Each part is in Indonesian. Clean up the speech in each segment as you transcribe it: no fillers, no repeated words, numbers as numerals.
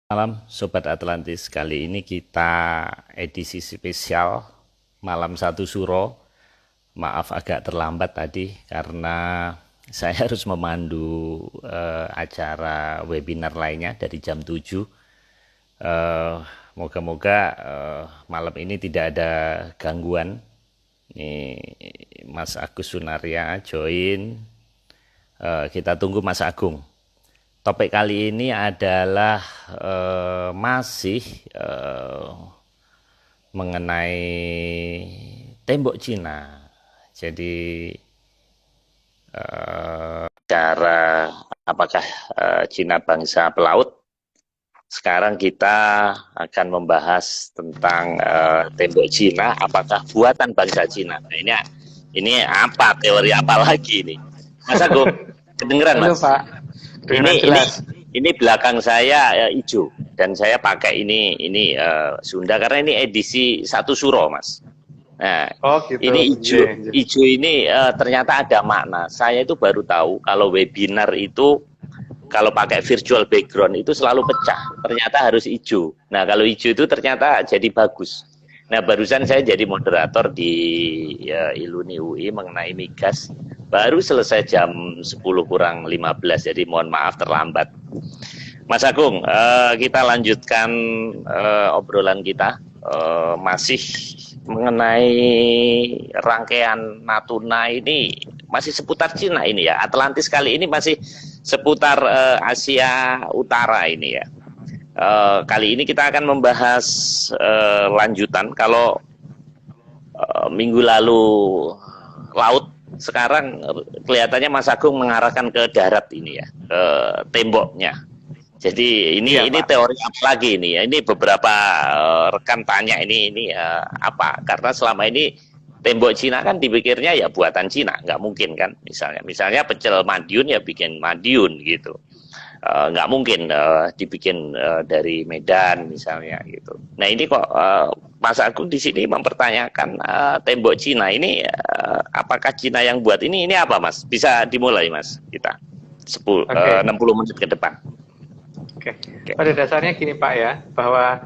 Malam Sobat Atlantis, kali ini kita edisi spesial Malam Satu Suro. Maaf agak terlambat tadi karena saya harus memandu acara webinar lainnya dari jam 7. Moga-moga malam ini tidak ada gangguan. Ini Mas Agus Sunaria join. Kita tunggu Mas Agung. Topik kali ini adalah masih mengenai tembok Cina. Jadi cara apakah Cina bangsa pelaut? Sekarang kita akan membahas tentang tembok Cina. Apakah buatan bangsa Cina? Nah, ini apa teori apa lagi nih? Mas Agung, kedengeran Mas? Halo Pak. Ini belakang saya hijau dan saya pakai ini Sunda karena ini edisi Satu Suro Mas. Nah, gitu. ini hijau ini ternyata ada makna. Saya itu baru tahu kalau webinar itu kalau pakai virtual background itu selalu pecah. Ternyata harus hijau. Nah, kalau hijau itu ternyata jadi bagus. Nah, barusan saya jadi moderator di Iluni UI mengenai migas. Baru selesai jam 10 kurang 15, jadi mohon maaf terlambat. Mas Agung, kita lanjutkan obrolan kita. Masih mengenai rangkaian Natuna ini, masih seputar Cina ini ya. Atlantis kali ini masih seputar Asia Utara ini ya. Kali ini kita akan membahas lanjutan. Kalau minggu lalu laut, sekarang kelihatannya Mas Agung mengarahkan ke darat ini ya, ke temboknya. Jadi ini teori apa lagi ini ya? Ini beberapa rekan tanya ini apa? Karena selama ini tembok Cina kan dipikirnya ya buatan Cina, nggak mungkin kan? Misalnya pecel Madiun ya bikin Madiun gitu. Nggak mungkin dibikin dari Medan misalnya gitu. Nah ini kok Mas Agung di sini mempertanyakan tembok Cina ini apakah Cina yang buat ini apa Mas? Bisa dimulai Mas kita 60 menit ke depan. Oke. Pada dasarnya gini Pak ya, bahwa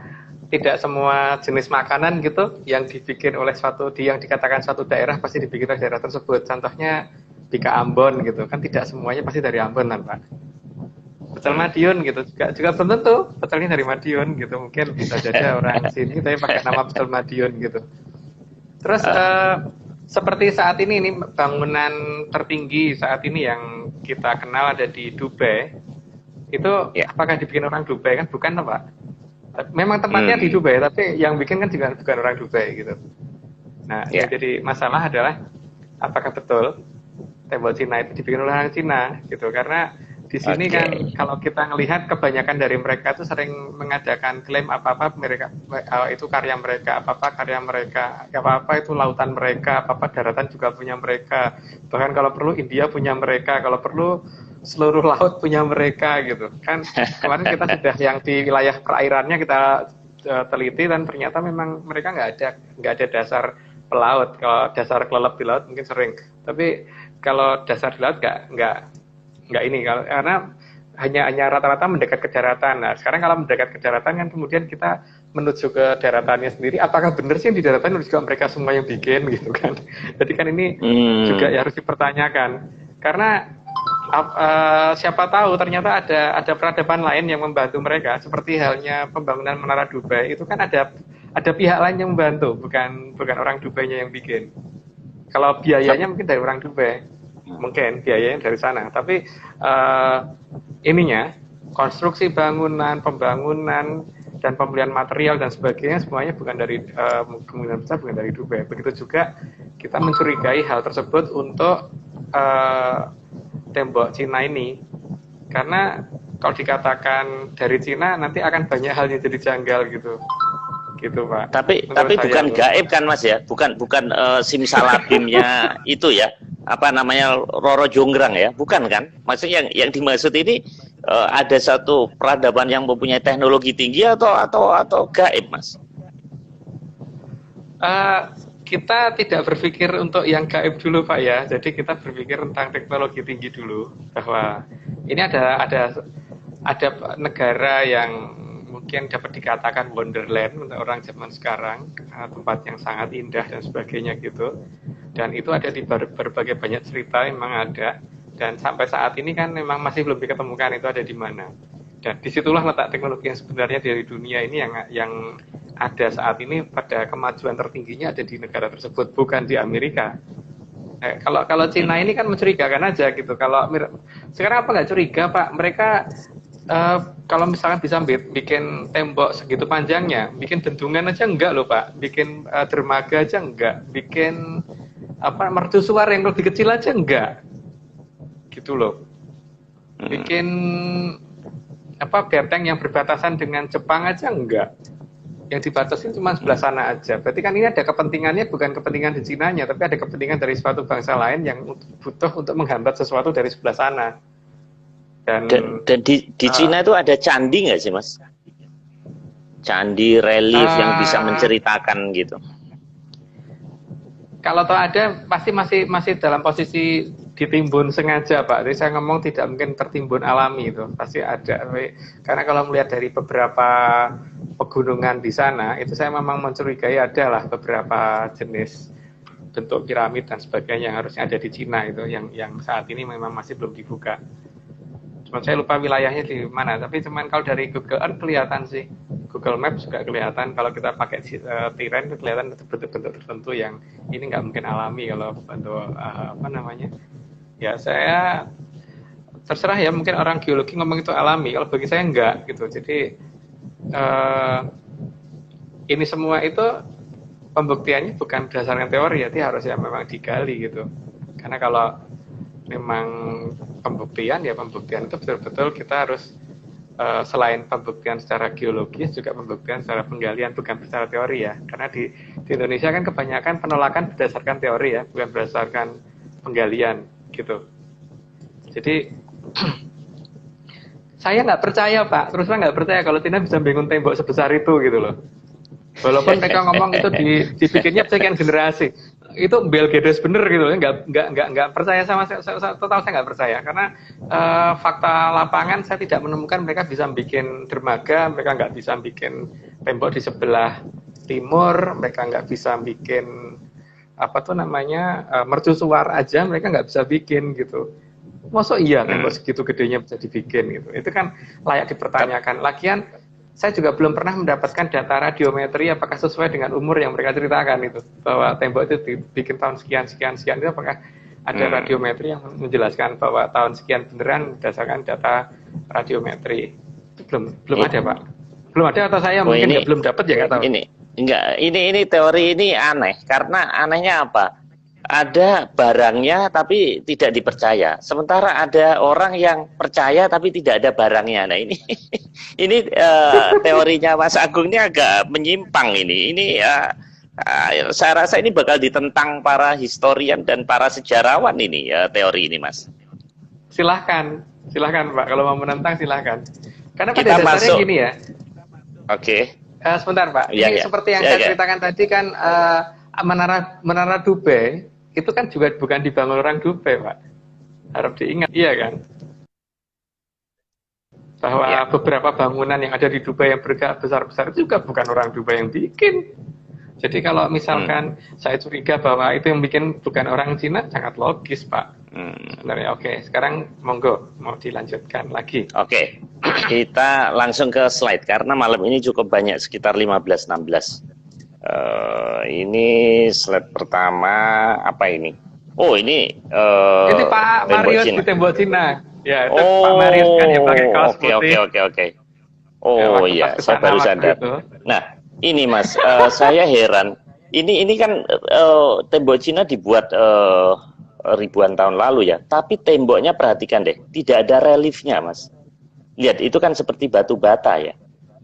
tidak semua jenis makanan gitu yang dibikin oleh yang dikatakan suatu daerah pasti dibikin oleh daerah tersebut. Contohnya Bika Ambon gitu kan, tidak semuanya pasti dari Ambon kan Pak. Pecel Madiun gitu juga belum tentu pecelnya dari Madiun gitu, mungkin bisa jadi orang sini tapi pakai nama pecel Madiun gitu. Terus seperti saat ini bangunan tertinggi saat ini yang kita kenal ada di Dubai itu apakah dibikin orang Dubai kan bukan Pak, memang tempatnya di Dubai tapi yang bikin kan juga bukan orang Dubai gitu. Nah yang jadi masalah adalah apakah betul tembok Cina itu dibikin oleh orang Cina gitu, karena di sini kan kalau kita melihat kebanyakan dari mereka itu sering mengadakan klaim apa-apa mereka itu karya mereka, apa-apa itu lautan mereka, apa-apa daratan juga punya mereka. Bahkan kalau perlu India punya mereka, kalau perlu seluruh laut punya mereka gitu. Kan kemarin kita sudah yang di wilayah perairannya kita teliti dan ternyata memang mereka nggak ada dasar pelaut. Kalau dasar kelelep di laut mungkin sering. Tapi kalau dasar di laut nggak ini, karena hanya rata-rata mendekat ke daratan. Nah sekarang kalau mendekat ke daratan kan kemudian kita menuju ke daratannya sendiri, apakah benar sih yang di daratan juga mereka semua yang bikin gitu kan. Jadi kan ini juga harus dipertanyakan, karena siapa tahu ternyata ada peradaban lain yang membantu mereka, seperti halnya pembangunan Menara Dubai itu kan ada pihak lain yang membantu, bukan orang Dubainya yang bikin. Kalau biayanya mungkin dari orang Dubai, mungkin biayanya dari sana, tapi konstruksi bangunan, pembangunan dan pembelian material dan sebagainya semuanya bukan dari kemungkinan besar bukan dari Dubai. Begitu juga kita mencurigai hal tersebut untuk tembok Cina ini, karena kalau dikatakan dari Cina nanti akan banyak hal yang jadi janggal gitu Pak. Tapi bukan gaib kan Mas ya, bukan simsalabimnya itu ya, apa namanya Roro Jonggrang ya, bukan kan? Maksudnya yang dimaksud ini ada satu peradaban yang mempunyai teknologi tinggi atau gaib Mas? Kita tidak berpikir untuk yang gaib dulu Pak ya, jadi kita berpikir tentang teknologi tinggi dulu, bahwa ini ada negara yang mungkin dapat dikatakan wonderland untuk orang zaman sekarang, tempat yang sangat indah dan sebagainya gitu. Dan itu ada di berbagai banyak cerita memang ada. Dan sampai saat ini kan memang masih belum diketemukan itu ada di mana. Dan disitulah letak teknologi yang sebenarnya dari dunia ini yang ada saat ini pada kemajuan tertingginya ada di negara tersebut, bukan di Amerika. Kalau Cina ini kan mencurigakan aja gitu. Kalau sekarang apa nggak curiga Pak? Mereka kalau misalkan bisa bikin tembok segitu panjangnya, bikin bendungan aja enggak loh Pak, bikin dermaga aja enggak, bikin mercusuar yang lebih kecil aja enggak, gitu loh. Bikin benteng yang berbatasan dengan Jepang aja enggak. Yang dibatasin cuma sebelah sana aja. Berarti kan ini ada kepentingannya, bukan kepentingan di Cinanya, tapi ada kepentingan dari suatu bangsa lain yang butuh untuk menghambat sesuatu dari sebelah sana. Dan di Cina itu ada candi nggak sih Mas? Candi relief yang bisa menceritakan gitu. Kalau toh ada, pasti masih dalam posisi ditimbun sengaja Pak. Jadi saya ngomong tidak mungkin tertimbun alami itu, pasti ada. Karena kalau melihat dari beberapa pegunungan di sana, itu saya memang mencurigai adalah beberapa jenis bentuk piramid dan sebagainya yang harusnya ada di Cina itu, yang saat ini memang masih belum dibuka. Cuman saya lupa wilayahnya di mana, tapi cuman kalau dari Google Earth kelihatan sih. Google Maps juga kelihatan, kalau kita pakai tiren itu kelihatan bentuk-bentuk tertentu yang ini nggak mungkin alami kalau bentuk ya saya terserah ya, mungkin orang geologi ngomong itu alami, kalau bagi saya enggak gitu. Jadi ini semua itu pembuktiannya bukan berdasarkan teori, jadi harusnya memang digali gitu. Karena kalau memang pembuktian itu betul-betul kita harus selain pembuktian secara geologis juga pembuktian secara penggalian, bukan secara teori ya. Karena di Indonesia kan kebanyakan penolakan berdasarkan teori ya, bukan berdasarkan penggalian gitu. Jadi saya nggak percaya Pak, terus terang nggak percaya kalau Cina bisa bangun tembok sebesar itu gitu loh. Walaupun mereka ngomong itu dibikinnya sekian generasi, itu Bill Gates bener gitu loh, nggak percaya sama saya, total saya nggak percaya karena fakta lapangan saya tidak menemukan mereka bisa bikin dermaga, mereka nggak bisa bikin tembok di sebelah timur, mereka nggak bisa bikin mercusuar aja mereka nggak bisa bikin gitu. Masuk iya tembok segitu gedenya bisa dibikin gitu, itu kan layak dipertanyakan. Lagian saya juga belum pernah mendapatkan data radiometri apakah sesuai dengan umur yang mereka ceritakan itu, bahwa tembok itu dibikin tahun sekian itu apakah ada radiometri yang menjelaskan bahwa tahun sekian beneran berdasarkan data radiometri. Itu belum ada Pak, belum ada, atau saya mungkin belum dapat ya, nggak tahu. Ini teori ini aneh, karena anehnya apa? Ada barangnya tapi tidak dipercaya. Sementara ada orang yang percaya tapi tidak ada barangnya. Nah ini teorinya Mas Agung ini agak menyimpang ini. Saya rasa ini bakal ditentang para historian dan para sejarawan ini teori ini Mas. Silahkan Pak, kalau mau menentang silahkan. Karena pada dasarnya masuk gini ya. Oke. Sebentar Pak, ini seperti yang saya ceritakan tadi kan, Menara Dubai itu kan juga bukan dibangun orang Dubai Pak, harap diingat, iya kan, bahwa beberapa bangunan yang ada di Dubai yang bergerak besar-besar itu juga bukan orang Dubai yang bikin. Jadi kalau misalkan saya curiga bahwa itu yang bikin bukan orang Cina, sangat logis Pak. Sebenarnya. Oke, sekarang monggo mau dilanjutkan lagi. Oke, kita langsung ke slide karena malam ini cukup banyak, sekitar 15-16. Ini slide pertama apa ini? Oh ini ini Pak Marius di tembok Cina. Ya, itu Pak Marius kan yang pakai kaos putih. Oke. Oh iya, saya baru sadar. Gitu. Nah, ini Mas, saya heran. Ini kan tembok Cina dibuat ribuan tahun lalu ya, tapi temboknya perhatikan deh, tidak ada reliefnya Mas. Lihat, itu kan seperti batu bata ya.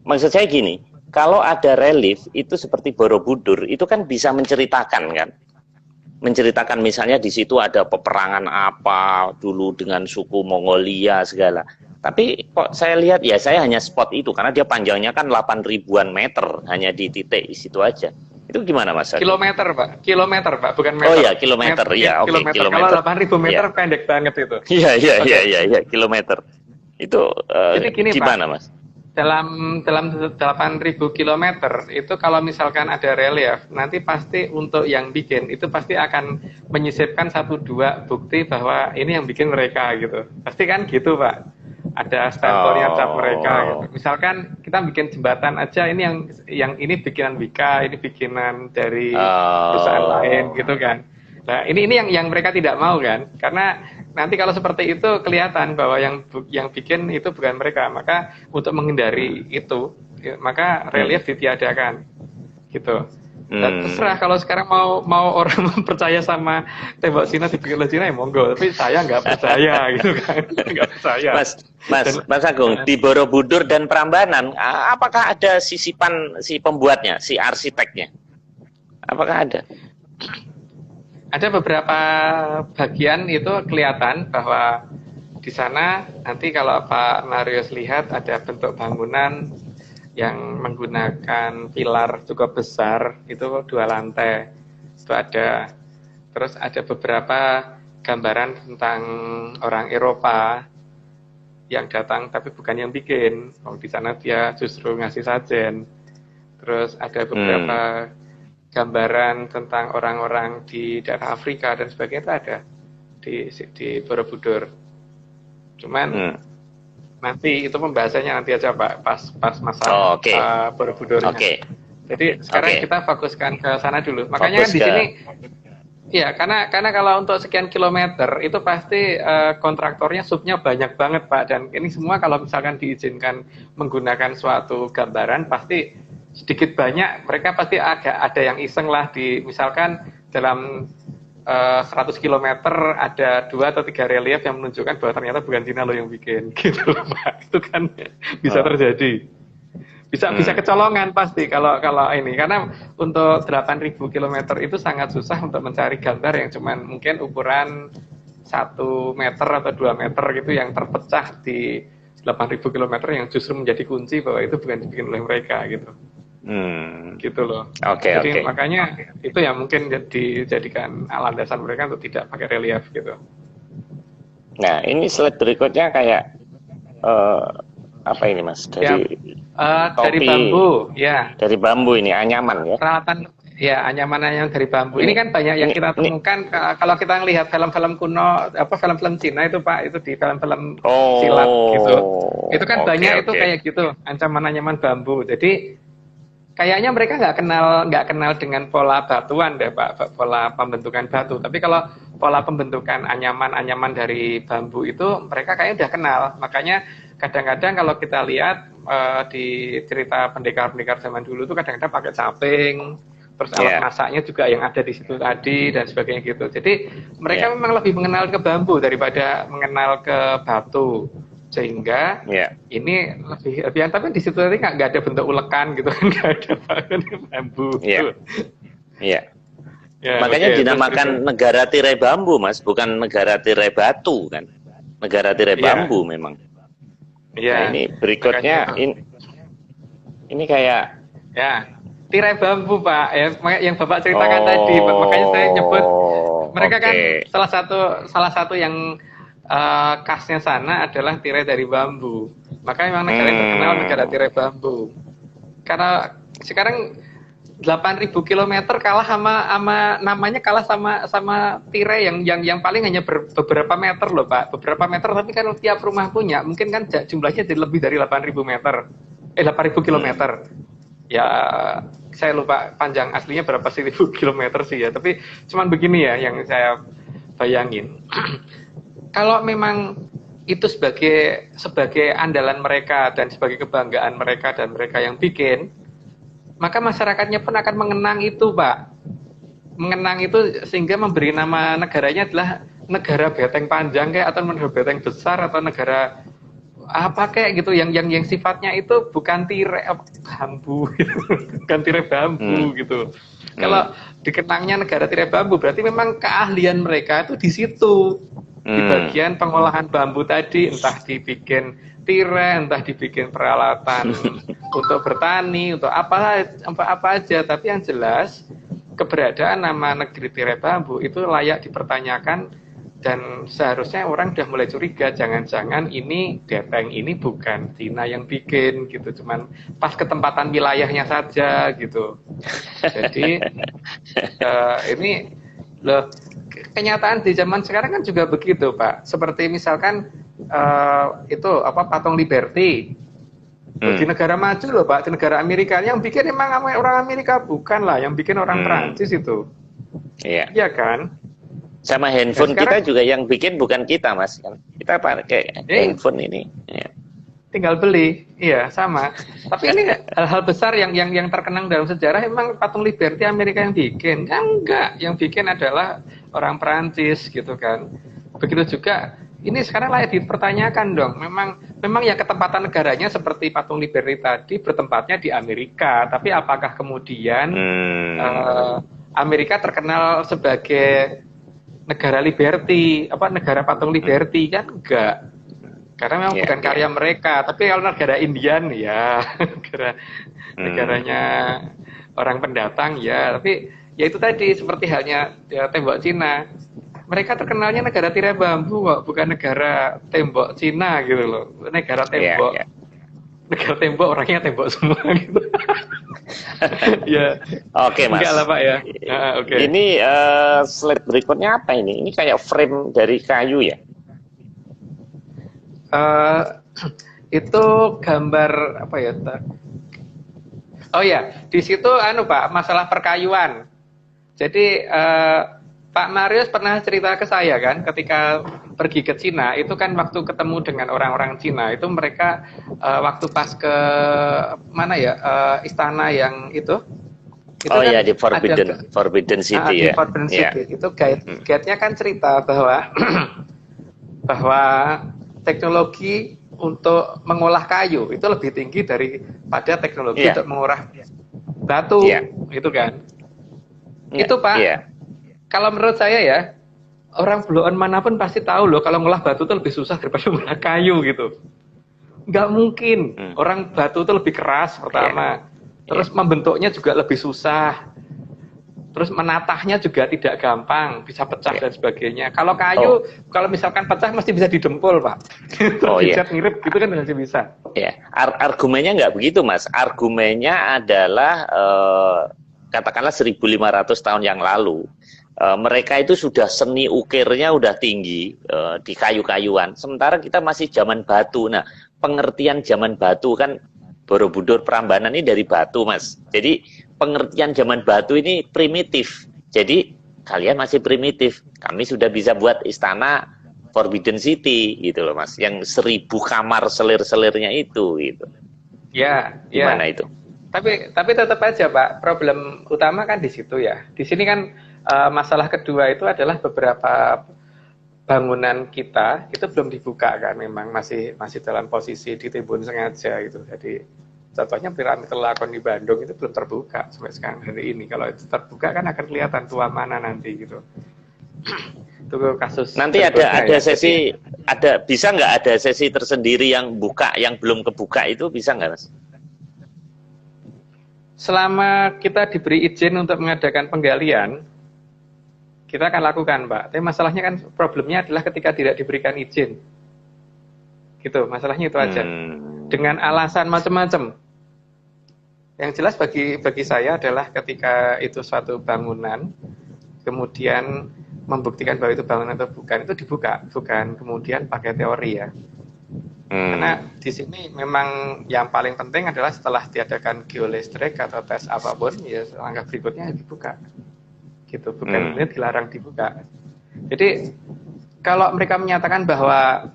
Maksud saya gini, kalau ada relief itu seperti Borobudur, itu kan bisa menceritakan kan. Menceritakan misalnya di situ ada peperangan apa dulu dengan suku Mongolia segala. Tapi kok saya lihat ya, saya hanya spot itu karena dia panjangnya kan 8 ribuan meter, hanya di titik di situ aja. Itu gimana Mas? Kilometer Pak, bukan meter. Oh iya, kilometer. Iya, oke, kilometer. Kalau 8.000 meter pendek banget itu. Iya, kilometer. Itu jadi gini, gimana Pak, Mas? dalam 8.000 kilometer itu kalau misalkan ada relief, nanti pasti untuk yang bikin itu pasti akan menyisipkan 1-2 bukti bahwa ini yang bikin mereka gitu. Pasti kan gitu, Pak. Ada stempelnya cap mereka gitu. Misalkan kita bikin jembatan aja, ini yang ini bikinan Wika, ini bikinan dari perusahaan lain gitu kan. Nah, ini yang mereka tidak mau kan, karena nanti kalau seperti itu kelihatan bahwa yang bikin itu bukan mereka. Maka untuk menghindari itu, maka relief ditiadakan, gitu. Dan terserah kalau sekarang mau orang percaya sama tembok Cina dibikin oleh Cina ya monggo, tapi saya nggak percaya gitu kan, nggak percaya. Mas Agung, di Borobudur dan Prambanan, apakah ada sisipan si pembuatnya, si arsiteknya? Apakah ada? Ada beberapa bagian itu kelihatan bahwa di sana nanti kalau Pak Marius lihat ada bentuk bangunan yang menggunakan pilar cukup besar, itu 2 lantai. Itu ada. Terus ada beberapa gambaran tentang orang Eropa yang datang tapi bukan yang bikin. Di sana dia justru ngasih sajen. Terus ada beberapa gambaran tentang orang-orang di daerah Afrika dan sebagainya itu ada di Borobudur. Cuman nanti itu pembahasannya nanti aja Pak pas masa Borobudurnya. Jadi sekarang kita fokuskan ke sana dulu. Makanya kan di sini ya karena kalau untuk sekian kilometer itu pasti kontraktornya subnya banyak banget Pak, dan ini semua kalau misalkan diizinkan menggunakan suatu gambaran pasti sedikit banyak mereka pasti ada yang iseng lah di misalkan dalam 100 km ada 2 atau 3 relief yang menunjukkan bahwa ternyata bukan Cina lo yang bikin gitu loh Pak. Itu kan bisa terjadi. Bisa kecolongan pasti kalau ini, karena untuk 8.000 km itu sangat susah untuk mencari gambar yang cuman mungkin ukuran 1 meter atau 2 meter gitu yang terpecah di 8.000 km yang justru menjadi kunci bahwa itu bukan dibikin oleh mereka gitu. Gitu loh. Jadi makanya itu yang mungkin dijadikan landasan mereka untuk tidak pakai relief gitu. Nah, ini slide berikutnya kayak apa ini Mas? Dari dari bambu, ya. Dari bambu ini anyaman ya. Peralatan ya anyaman dari bambu. Ini kan banyak yang kita temukan kalau kita melihat film-film kuno, film-film Cina itu Pak, itu di film-film silat gitu. Itu kan banyak itu kayak gitu, ancaman-anyaman bambu. Jadi kayaknya mereka nggak kenal dengan pola batuan deh Pak, pola pembentukan batu. Tapi kalau pola pembentukan anyaman dari bambu itu mereka kayaknya udah kenal. Makanya kadang-kadang kalau kita lihat di cerita pendekar-pendekar zaman dulu tuh kadang-kadang pakai caping, terus alat masaknya juga yang ada di situ tadi dan sebagainya gitu. Jadi mereka memang lebih mengenal ke bambu daripada mengenal ke batu. Sehingga ini lebih tapi di situ tadi nggak ada bentuk ulekan gitu kan, nggak ada bambu. Makanya dinamakan negara tirai bambu Mas, bukan negara tirai batu kan, negara tirai bambu memang. Nah, ini berikutnya ini kayak tirai bambu Pak, yang Bapak ceritakan tadi, makanya saya nyebut mereka kan salah satu yang khasnya sana adalah tirai dari bambu. Makanya memang negara yang terkenal negara tirai bambu. Karena sekarang 8.000 km kalah sama namanya kalah sama tirai yang paling hanya beberapa meter loh Pak. Beberapa meter tapi kan tiap rumah punya. Mungkin kan jumlahnya lebih dari 8.000 meter. 8.000 km. Ya saya lupa panjang aslinya berapa sih 1.000 km sih ya. Tapi cuman begini ya yang saya bayangin. Kalau memang itu sebagai andalan mereka dan sebagai kebanggaan mereka dan mereka yang bikin, maka masyarakatnya pun akan mengenang itu Pak. Mengenang itu sehingga memberi nama negaranya adalah negara beteng panjang kayak, atau negara beteng besar, atau negara apa kayak gitu yang sifatnya itu bukan tirai bambu gitu. Bukan tirai bambu gitu. Kalau dikenangnya negara tirai bambu berarti memang keahlian mereka itu di situ. Di bagian pengolahan bambu tadi, entah dibikin tirai, entah dibikin peralatan untuk bertani, untuk apa aja. Tapi yang jelas keberadaan nama negeri tirai bambu itu layak dipertanyakan Dan seharusnya orang udah mulai curiga, jangan-jangan ini Depeng ini bukan Cina yang bikin gitu, cuman pas ketempatan wilayahnya saja gitu. Jadi ini loh, kenyataan di zaman sekarang kan juga begitu Pak. Seperti misalkan itu apa patung Liberty. Di negara maju loh Pak, di negara Amerika yang bikin emang orang Amerika, bukan lah, yang bikin orang Perancis itu. Iya. Iya kan? Sama handphone sekarang, kita juga yang bikin bukan kita Mas kan. Kita pakai handphone ini. Ya. Tinggal beli, iya sama. Tapi ini hal-hal besar yang terkenang dalam sejarah emang patung Liberty Amerika yang bikin, kan enggak. Yang bikin adalah orang Perancis gitu kan. Begitu juga ini sekarang layak dipertanyakan dong. Memang ya ketempatan negaranya seperti patung Liberty tadi bertempatnya di Amerika. Tapi apakah kemudian Amerika terkenal sebagai negara Liberty, negara patung Liberty, kan enggak. Karena memang bukan karya mereka. Tapi kalau negara Indian ya negaranya orang pendatang ya. Tapi ya itu tadi seperti halnya tembok Cina. Mereka terkenalnya negara tirai bambu kok, bukan negara tembok Cina gitu loh. Negara tembok. Negara tembok, orangnya tembok semua gitu. Ya. Oke Mas. Enggak lah Pak ya. Okay. Ini slide berikutnya apa ini? Ini kayak frame dari kayu ya? Itu gambar apa ya? Oh ya, di situ Pak, masalah perkayuan. Jadi Pak Marius pernah cerita ke saya kan, ketika pergi ke Cina, itu kan waktu ketemu dengan orang-orang Cina, itu mereka waktu pas ke mana ya, istana yang itu oh kan ya, di Forbidden City ya. Di Forbidden City, itu guide-nya kan cerita bahwa bahwa teknologi untuk mengolah kayu itu lebih tinggi daripada teknologi untuk mengolah batu, gitu kan? Itu Pak. Kalau menurut saya ya, orang blow-on manapun pasti tahu loh kalau ngolah batu itu lebih susah daripada ngolah kayu gitu. Nggak mungkin. Orang batu itu lebih keras pertama. Terus membentuknya juga lebih susah. Terus menatahnya juga tidak gampang, bisa pecah dan sebagainya. Kalau kayu, kalau misalkan pecah mesti bisa didempul Pak. Terus ngirit gitu kan masih bisa. Argumennya nggak begitu Mas. Argumennya adalah katakanlah 1.500 tahun yang lalu. Mereka itu sudah seni ukirnya udah tinggi di kayu-kayuan. Sementara kita masih zaman batu. Nah, pengertian zaman batu kan Borobudur Prambanan ini dari batu, Mas. Jadi pengertian zaman batu ini primitif. Jadi kalian masih primitif. Kami sudah bisa buat istana Forbidden City gitu loh, Mas. Yang 1.000 kamar selir-selirnya itu gitu. Ya, gimana itu? Tapi tetap aja Pak, problem utama kan di situ ya. Di sini kan masalah kedua itu adalah beberapa bangunan kita itu belum dibuka kan, memang masih dalam posisi ditimbun sengaja gitu. Jadi contohnya piramid Telakon di Bandung itu belum terbuka sampai sekarang hari ini. Kalau itu terbuka kan akan kelihatan tua mana nanti gitu. Itu kasus. Nanti ada sesi, bisa nggak ada sesi tersendiri yang buka, yang belum kebuka itu bisa nggak Mas? Selama kita diberi izin untuk mengadakan penggalian, kita akan lakukan, Pak. Tapi masalahnya kan problemnya adalah ketika tidak diberikan izin. Gitu, masalahnya itu aja. Dengan alasan macam-macam. Yang jelas bagi saya adalah ketika itu suatu bangunan, kemudian membuktikan bahwa itu bangunan atau bukan, itu dibuka. Bukan kemudian pakai teori ya. Karena di sini memang yang paling penting adalah setelah diadakan geolistrik atau tes apapun, ya langkah berikutnya dibuka. Gitu, bukan dilarang dibuka. Jadi kalau mereka menyatakan bahwa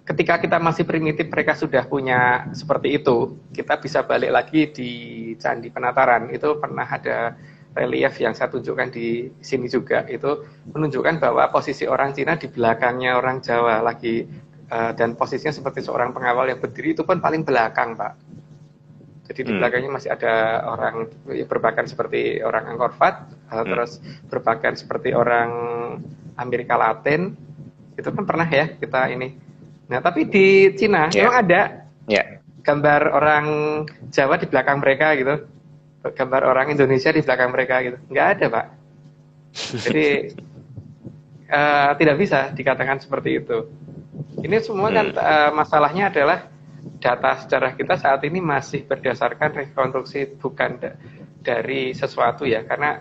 ketika kita masih primitif mereka sudah punya seperti itu, kita bisa balik lagi di Candi Penataran. Itu pernah ada relief yang saya tunjukkan di sini juga, itu menunjukkan bahwa posisi orang Cina di belakangnya orang Jawa lagi, dan posisinya seperti seorang pengawal yang berdiri itu pun paling belakang Pak. Jadi di belakangnya masih ada orang berpakaian seperti orang Angkor Wat, terus berpakaian seperti orang Amerika Latin, itu kan pernah ya kita ini. Nah tapi di Cina memang ada gambar orang Jawa di belakang mereka gitu, gambar orang Indonesia di belakang mereka gitu, nggak ada Pak. Jadi tidak bisa dikatakan seperti itu. Ini semua kan masalahnya adalah data sejarah kita saat ini masih berdasarkan rekonstruksi bukan dari sesuatu ya, karena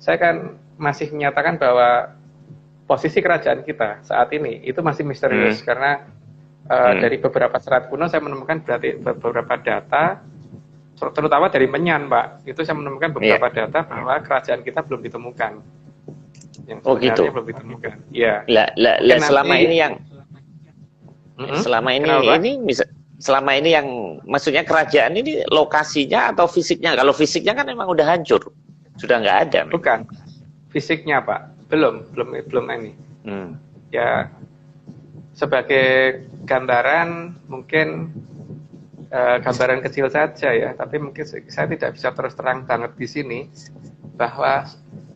saya kan masih menyatakan bahwa posisi kerajaan kita saat ini itu masih misterius karena dari beberapa serat kuno saya menemukan berarti beberapa data, terutama dari Menyan, Pak, itu saya menemukan beberapa data bahwa kerajaan kita belum ditemukan. Yang gitu. Belum ditemukan. Ya. Selama ini yang selama ini yang maksudnya kerajaan ini lokasinya atau fisiknya? Kalau fisiknya kan memang udah hancur, sudah nggak ada. Bukan fisiknya, Pak, belum ini. Ya, sebagai gambaran mungkin gambaran kecil saja ya, tapi mungkin saya tidak bisa terus terang banget di sini bahwa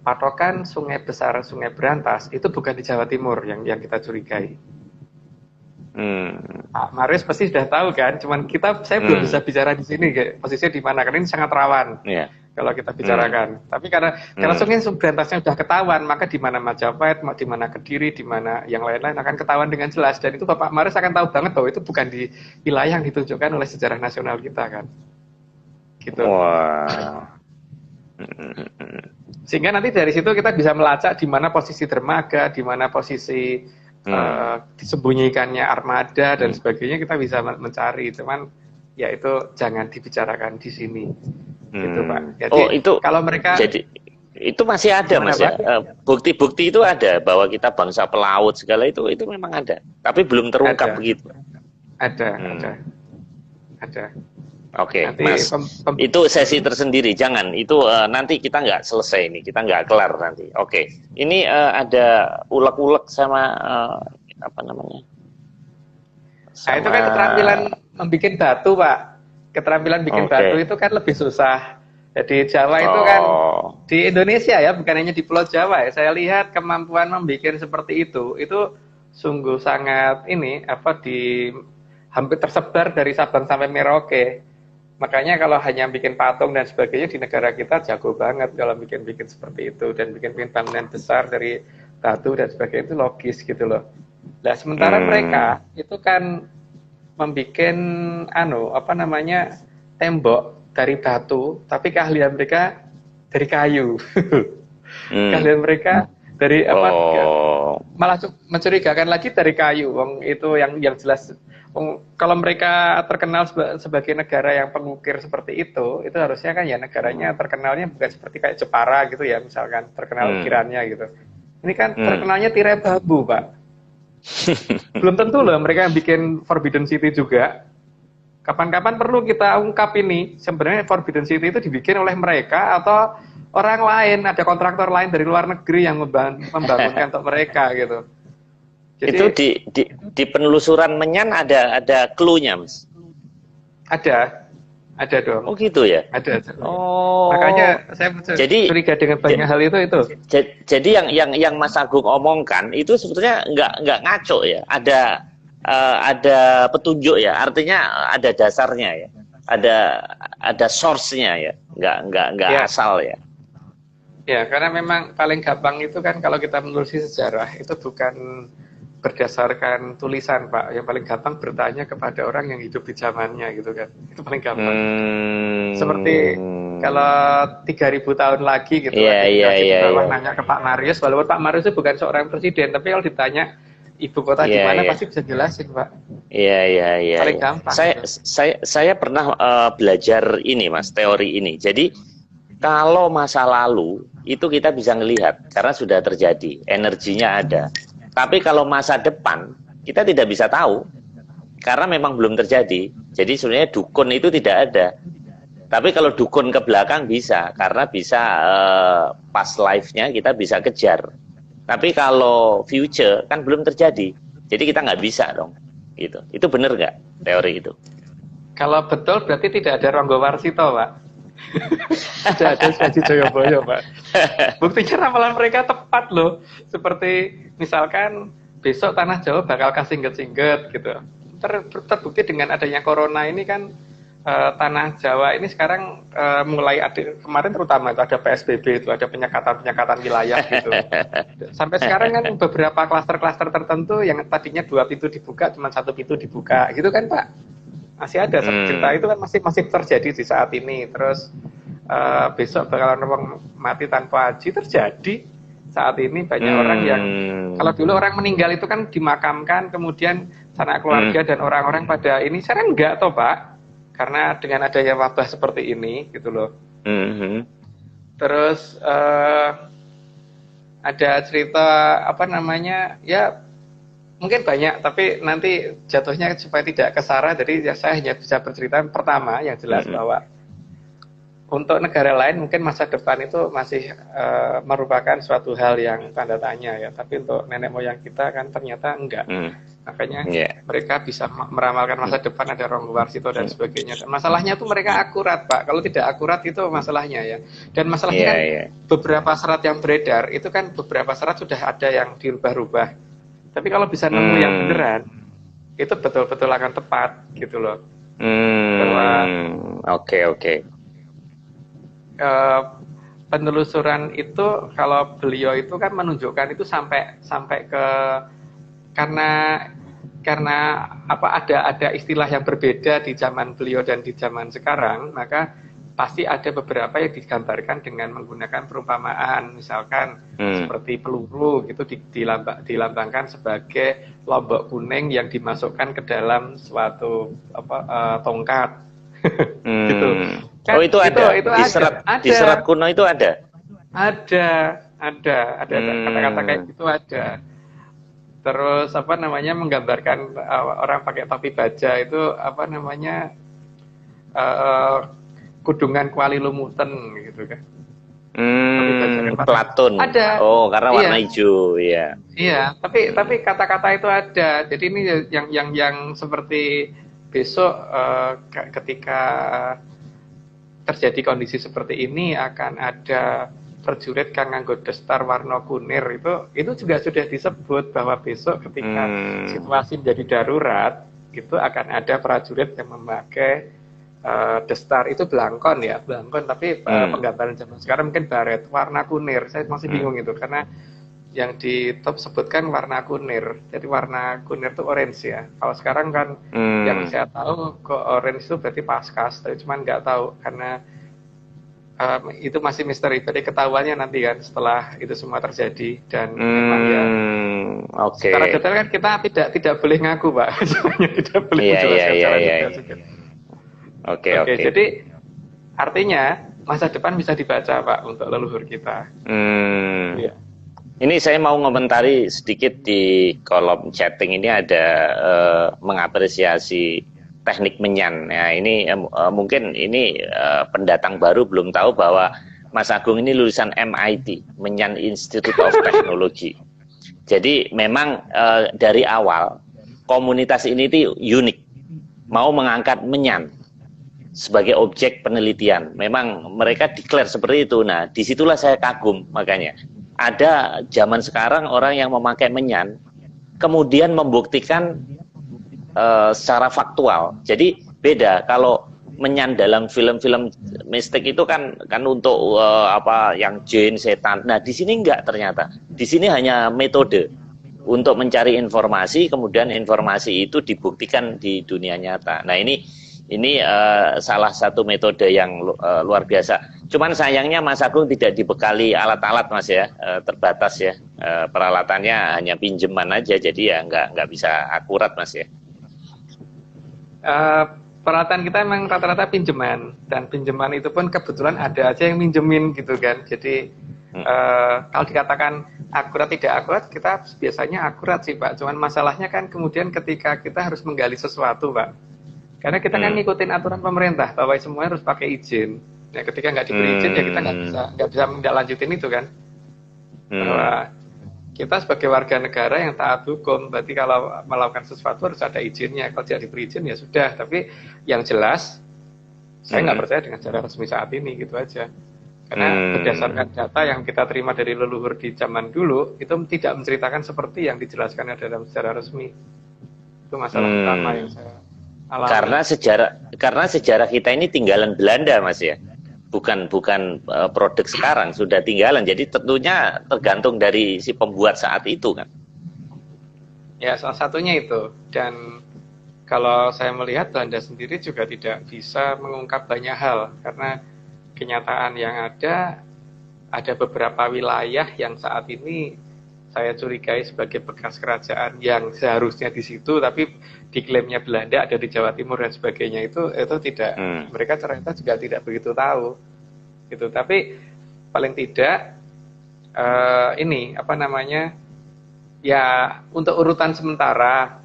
patokan sungai besar, Sungai Berantas itu bukan di Jawa Timur yang kita curigai. Pak Marius pasti sudah tahu kan, cuman saya belum bisa bicara di sini, posisinya di mana, karena ini sangat rawan kalau kita bicarakan. Tapi karena Sungai Berantasnya sudah ketahuan, maka di mana Majapahit, di mana Kediri, di mana yang lain-lain akan ketahuan dengan jelas. Dan itu Bapak Marius akan tahu banget bahwa itu bukan di wilayah yang ditunjukkan oleh sejarah nasional kita kan. Gitu. Wow. Sehingga nanti dari situ kita bisa melacak di mana posisi dermaga, di mana posisi disembunyikannya armada dan sebagainya, kita bisa mencari. Cuman ya itu jangan dibicarakan di sini. Gitu, Pak. Jadi itu kalau mereka itu masih ada, Mas ya. Bukti-bukti itu ada bahwa kita bangsa pelaut segala itu memang ada. Tapi belum terungkap begitu. Ada. Oke, Mas. Itu sesi tersendiri, jangan. Itu nanti kita nggak selesai ini, kita nggak kelar nanti. Oke, ini ada ulek-ulek sama apa namanya? Nah, itu kan keterampilan membuat batu, Pak. Keterampilan bikin batu itu kan lebih susah. Jadi Jawa itu kan di Indonesia ya, bukan hanya di Pulau Jawa ya. Saya lihat kemampuan membuat seperti itu sungguh sangat hampir tersebar dari Sabang sampai Merauke. Makanya kalau hanya bikin patung dan sebagainya di negara kita jago banget kalau bikin seperti itu, dan bikin bangunan besar dari batu dan sebagainya, itu logis gitu loh. Nah, sementara mereka itu kan membikin tembok dari batu, tapi keahlian mereka dari kayu. Keahlian mereka dari malah mencurigakan lagi dari kayu. Wong itu yang jelas. Kalau mereka terkenal sebagai negara yang pengukir seperti itu harusnya kan ya negaranya terkenalnya bukan seperti kayak Jepara gitu ya, misalkan terkenal ukirannya gitu. Ini kan terkenalnya tirai bambu, Pak. Belum tentu loh mereka yang bikin Forbidden City juga. Kapan-kapan perlu kita ungkap ini, sebenarnya Forbidden City itu dibikin oleh mereka atau orang lain, ada kontraktor lain dari luar negeri yang membangunkan untuk mereka gitu. Jadi, itu di penelusuran Menyan ada clue-nya, Mas? Ada dong. Oh gitu ya? Ada. Makanya saya curiga dengan banyak hal itu. Jadi yang Mas Agung omongkan itu sebetulnya nggak ngaco ya? Ada petunjuk ya? Artinya ada dasarnya ya? Ada source-nya ya? Nggak asal ya? Ya, karena memang paling gampang itu kan kalau kita menelusuri sejarah itu bukan berdasarkan tulisan, Pak. Yang paling gampang bertanya kepada orang yang hidup di zamannya gitu kan. Itu paling gampang. Seperti kalau 3.000 tahun lagi gitu, nanya ke Pak Marius, walaupun Pak Marius itu bukan seorang presiden, tapi kalau ditanya ibu kota di mana pasti bisa jelasin, Pak. Iya. Paling gampang. Saya pernah belajar ini, Mas, teori ini. Jadi kalau masa lalu itu kita bisa ngelihat karena sudah terjadi, energinya ada. Tapi kalau masa depan kita tidak bisa tahu karena memang belum terjadi. Jadi sebenarnya dukun itu tidak ada. Tapi kalau dukun ke belakang bisa, karena bisa past life-nya kita bisa kejar. Tapi kalau future kan belum terjadi, jadi kita nggak bisa dong. Gitu. Itu benar nggak teori itu? Kalau betul berarti tidak ada Ronggo Warsito, Pak. Tidak ada Suwaji Joyoboyo, Pak. Buktinya ramalan mereka tepat loh. Seperti misalkan besok tanah Jawa bakal kasingget-singget gitu. Terbukti dengan adanya corona ini kan tanah Jawa ini sekarang mulai ada, kemarin terutama itu ada PSBB, itu ada penyekatan wilayah gitu. Sampai sekarang kan beberapa klaster-klaster tertentu yang tadinya 2 pintu dibuka cuma 1 pintu dibuka gitu kan Pak. Masih ada cerita itu kan masih terjadi di saat ini. Terus besok bakalan orang mati tanpa haji terjadi saat ini. Banyak orang yang kalau dulu orang meninggal itu kan dimakamkan kemudian sanak keluarga dan orang-orang pada ini, sekarang enggak toh Pak, karena dengan adanya wabah seperti ini gitu loh. Terus ada cerita apa namanya, ya mungkin banyak tapi nanti jatuhnya supaya tidak kesara, jadi ya saya hanya bisa bercerita pertama yang jelas bahwa untuk negara lain mungkin masa depan itu masih merupakan suatu hal yang tanda tanya ya, tapi untuk nenek moyang kita kan ternyata enggak. Makanya mereka bisa meramalkan masa depan, ada Ronggo Warsito dan sebagainya. Dan masalahnya tuh mereka akurat Pak, kalau tidak akurat itu masalahnya ya. Dan masalahnya kan beberapa serat yang beredar itu kan beberapa serat sudah ada yang dirubah-rubah. Tapi kalau bisa nemu yang beneran, itu betul-betul akan tepat gitu loh. Oke. Penelusuran itu kalau beliau itu kan menunjukkan itu sampai ke karena apa ada istilah yang berbeda di zaman beliau dan di zaman sekarang, maka pasti ada beberapa yang digambarkan dengan menggunakan perumpamaan, misalkan seperti peluru gitu dilambangkan sebagai lombok kuning yang dimasukkan ke dalam suatu tongkat. Gitu. Kan, oh itu ada itu di serat kuno itu ada kata-kata kayak gitu ada. Terus apa namanya menggambarkan orang pakai topi baja itu apa namanya kudungan kuali lumuten gitu kan. Platon. Ada. Oh, karena warna hijau, ya. Iya, tapi kata-kata itu ada. Jadi ini yang seperti besok ketika terjadi kondisi seperti ini akan ada prajurit kang nganggo destar warna kunir, itu juga sudah disebut bahwa besok ketika situasi menjadi darurat itu akan ada prajurit yang memakai destar itu belangkon tapi penggambaran zaman sekarang mungkin baret warna kunir. Saya masih bingung itu karena yang di top sebutkan warna kunir, jadi warna kunir itu orange ya. Kalau sekarang kan yang saya tahu kok orange itu berarti paskas, tapi cuman nggak tahu karena itu masih misteri. Jadi ketahuannya nanti kan setelah itu semua terjadi dan memang ya. Secara detail kan kita tidak boleh ngaku Pak, semuanya tidak boleh menjelaskan secara detail juga. Oke. Jadi artinya masa depan bisa dibaca Pak untuk leluhur kita. Ya. Ini saya mau ngomentari sedikit di kolom chatting ini ada mengapresiasi teknik menyan. Ya, ini mungkin ini pendatang baru belum tahu bahwa Mas Agung ini lulusan MIT, Menyan Institute of Technology. Jadi memang dari awal komunitas ini itu unik, mau mengangkat menyan sebagai objek penelitian. Memang mereka declare seperti itu. Nah, disitulah saya kagum. Makanya ada zaman sekarang orang yang memakai menyan kemudian membuktikan secara faktual. Jadi beda kalau menyan dalam film-film mistik itu kan untuk yang jin, setan. Nah, di sini enggak ternyata. Di sini hanya metode untuk mencari informasi, kemudian informasi itu dibuktikan di dunia nyata. Nah, ini salah satu metode yang luar biasa. Cuman sayangnya Mas Agung tidak dibekali alat-alat Mas ya, terbatas ya. Peralatannya hanya pinjaman aja, jadi ya nggak bisa akurat Mas ya. Peralatan kita memang rata-rata pinjaman, dan pinjaman itu pun kebetulan ada aja yang minjemin gitu kan. Jadi kalau dikatakan akurat tidak akurat, kita biasanya akurat sih Pak. Cuman masalahnya kan kemudian ketika kita harus menggali sesuatu Pak, karena kita kan ngikutin aturan pemerintah bahwa semuanya harus pakai izin. Ya ketika nggak diberi izin ya kita nggak bisa menindaklanjutin itu kan. Bahwa kita sebagai warga negara yang taat hukum, berarti kalau melakukan sesuatu harus ada izinnya. Kalau tidak diberi izin ya sudah. Tapi yang jelas, saya nggak percaya dengan cara resmi saat ini, gitu aja. Karena berdasarkan data yang kita terima dari leluhur di zaman dulu, itu tidak menceritakan seperti yang dijelaskan dalam secara resmi. Itu masalah utama yang saya Karena sejarah kita ini tinggalan Belanda, Mas ya. Bukan produk sekarang, sudah tinggalan. Jadi tentunya tergantung dari si pembuat saat itu kan. Ya, salah satunya itu. Dan kalau saya melihat Belanda sendiri juga tidak bisa mengungkap banyak hal karena kenyataan yang ada beberapa wilayah yang saat ini saya curigai sebagai bekas kerajaan yang seharusnya di situ, tapi diklaimnya Belanda ada di Jawa Timur dan sebagainya itu tidak, mereka ternyata juga tidak begitu tahu, gitu. Tapi paling tidak ini apa namanya ya untuk urutan sementara,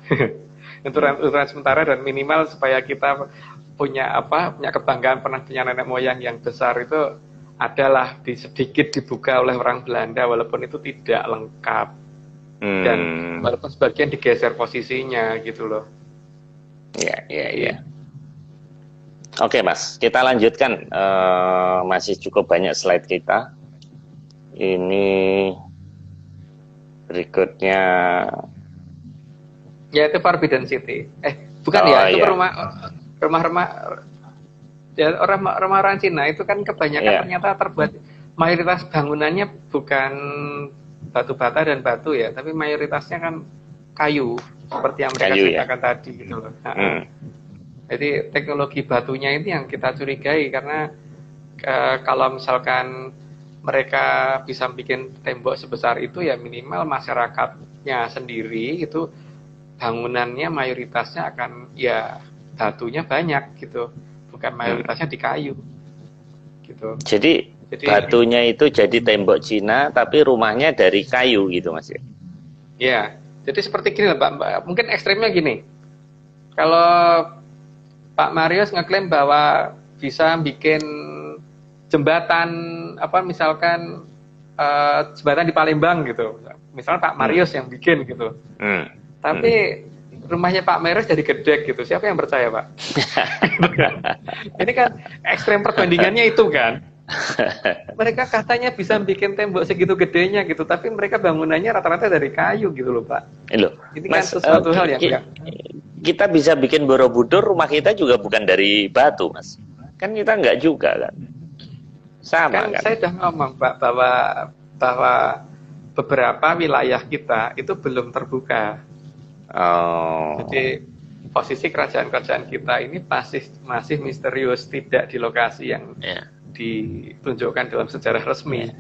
urutan sementara dan minimal supaya kita punya kebanggaan pernah punya nenek moyang yang besar itu adalah sedikit dibuka oleh orang Belanda walaupun itu tidak lengkap dan walaupun sebagian digeser posisinya gitu loh. Iya. Oke Mas, kita lanjutkan, masih cukup banyak slide kita. Ini berikutnya. Ya itu Forbidden City. Bukan itu rumah ya, orang Cina itu kan kebanyakan ternyata terbuat mayoritas bangunannya bukan batu bata dan batu ya, tapi mayoritasnya kan kayu seperti yang mereka ceritakan tadi gitu loh. Jadi teknologi batunya ini yang kita curigai karena kalau misalkan mereka bisa bikin tembok sebesar itu ya minimal masyarakatnya sendiri itu bangunannya mayoritasnya akan ya batunya banyak gitu. Bukan mayoritasnya di kayu gitu. Jadi batunya itu jadi tembok Cina tapi rumahnya dari kayu gitu Mas ya. Ya, jadi seperti gini Pak. Mungkin ekstrimnya gini. Kalau Pak Marius ngeklaim bahwa bisa bikin jembatan misalkan jembatan di Palembang gitu. Misalnya Pak Marius yang bikin gitu. Tapi rumahnya Pak Marius jadi gedek gitu. Siapa yang percaya, Pak? Ini kan ekstrem perbandingannya itu kan. Mereka katanya bisa bikin tembok segitu gedenya gitu, tapi mereka bangunannya rata-rata dari kayu gitu loh, Pak. Ini kan sesuatu hal yang kita bisa bikin Borobudur, rumah kita juga bukan dari batu, Mas. Kan kita enggak juga kan. Sama kan. Saya udah ngomong, Pak, bahwa beberapa wilayah kita itu belum terbuka. Jadi posisi kerajaan-kerajaan kita ini masih misterius, tidak di lokasi yang ditunjukkan dalam sejarah resmi.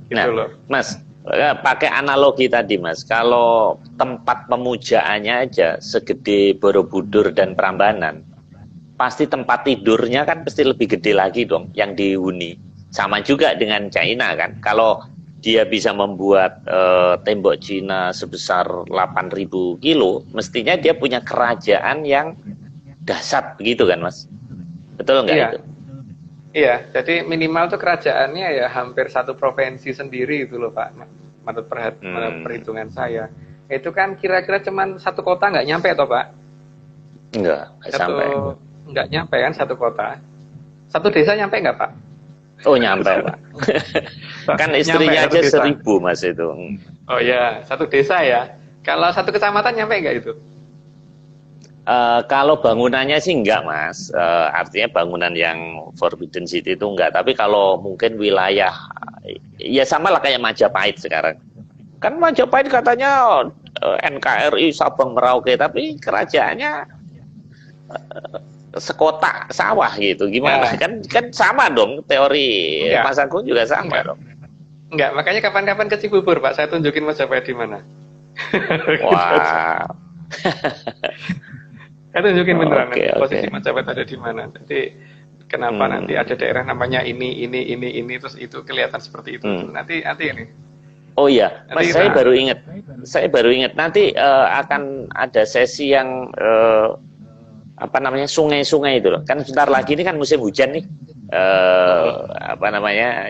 Gitu loh. Mas, pakai analogi tadi Mas, kalau tempat pemujaannya aja segede Borobudur dan Prambanan, pasti tempat tidurnya kan pasti lebih gede lagi dong yang dihuni. Sama juga dengan China kan, kalau dia bisa membuat tembok Cina sebesar 8.000 kilo, mestinya dia punya kerajaan yang dahsyat begitu kan Mas? Betul nggak itu? Iya, jadi minimal tuh kerajaannya ya hampir satu provinsi sendiri itu loh Pak, menurut perhitungan saya. Itu kan kira-kira cuman satu kota nggak nyampe toh Pak? Nggak sampai. Nggak nyampe kan satu kota. Satu desa nyampe nggak Pak? Oh nyampe Pak. Kan istrinya aja 1.000 Mas itu. Oh ya, satu desa ya. Kalau satu kecamatan nyampe nggak itu? Kalau bangunannya sih enggak Mas, artinya bangunan yang Forbidden City itu enggak. Tapi kalau mungkin wilayah, ya sama lah kayak Majapahit sekarang. Kan Majapahit katanya NKRI Sabang Merauke, tapi kerajaannya sekota sawah gitu. Gimana? Kan sama dong teori Mas Agung juga sama dong. Enggak, makanya kapan-kapan ke Cibubur Pak, saya tunjukin Majapahit di mana. Wow. Saya tunjukin beneran posisi Majapahit ada di mana. Jadi kenapa nanti ada daerah namanya ini terus itu kelihatan seperti itu. Nanti ini. Oh iya, Mas, saya baru ingat nanti akan ada sesi yang sungai-sungai itu loh. Kan sebentar lagi ini kan musim hujan nih.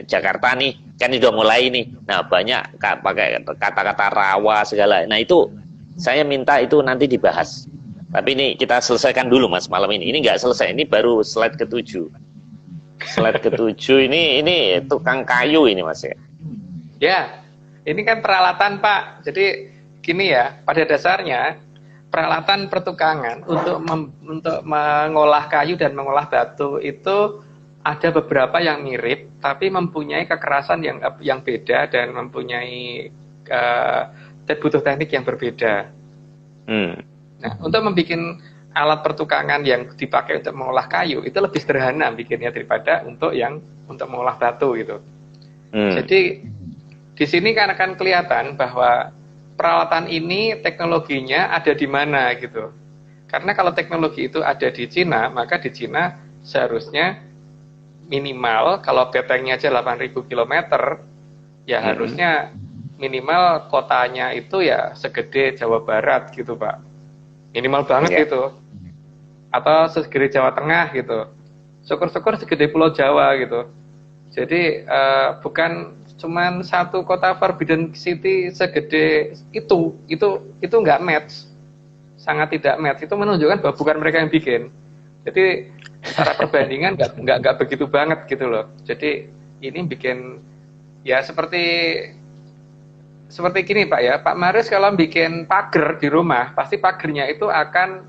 Jakarta nih kan udah mulai nih. Nah, banyak pakai kata-kata rawa segala. Nah, itu saya minta itu nanti dibahas. Tapi ini kita selesaikan dulu Mas malam ini. Ini nggak selesai, ini baru slide ke-7. Slide ke-7 ini tukang kayu ini Mas ya. Ya, ini kan peralatan Pak. Jadi gini ya, pada dasarnya peralatan pertukangan untuk mengolah kayu dan mengolah batu itu ada beberapa yang mirip, tapi mempunyai kekerasan yang beda dan mempunyai butuh teknik yang berbeda. Nah, untuk membuat alat pertukangan yang dipakai untuk mengolah kayu itu lebih sederhana bikinnya daripada untuk mengolah batu gitu. Jadi di sini kan akan kelihatan bahwa peralatan ini teknologinya ada di mana gitu. Karena kalau teknologi itu ada di Cina, maka di Cina seharusnya minimal kalau betengnya aja 8.000 km, ya harusnya minimal kotanya itu ya segede Jawa Barat gitu Pak. Minimal banget gitu. Atau segede Jawa Tengah gitu. Syukur-syukur segede Pulau Jawa gitu. Jadi bukan cuman satu kota Forbidden City segede itu nggak match, sangat tidak match. Itu menunjukkan bahwa bukan mereka yang bikin. Jadi secara perbandingan nggak begitu banget gitu loh. Jadi ini bikin ya seperti gini Pak ya, Pak Marius kalau bikin pagar di rumah pasti pagarnya itu akan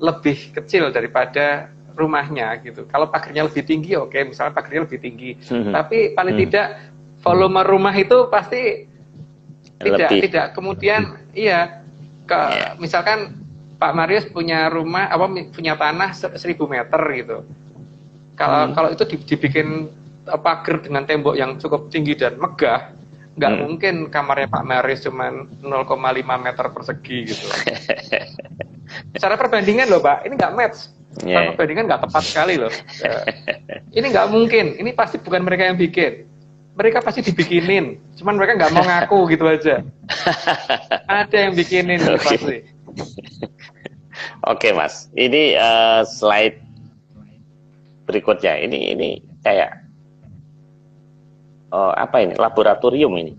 lebih kecil daripada rumahnya gitu. Kalau pagarnya lebih tinggi, oke, misalnya pagarnya lebih tinggi. Tapi paling tidak volume rumah itu pasti tidak kemudian misalkan Pak Marius punya rumah punya tanah 1.000 meter gitu. Kalau itu dibikin pagar dengan tembok yang cukup tinggi dan megah, nggak mungkin kamarnya Pak Marius cuma 0,5 meter persegi gitu. Secara perbandingan loh Pak, ini nggak match. Perbandingan nggak tepat sekali loh. Ini nggak mungkin. Ini pasti bukan mereka yang bikin. Mereka pasti dibikinin. Cuman mereka nggak mau ngaku gitu aja. Ada yang bikinin pasti. Oke Mas, ini slide berikutnya. Ini kayak apa ini? Laboratorium ini.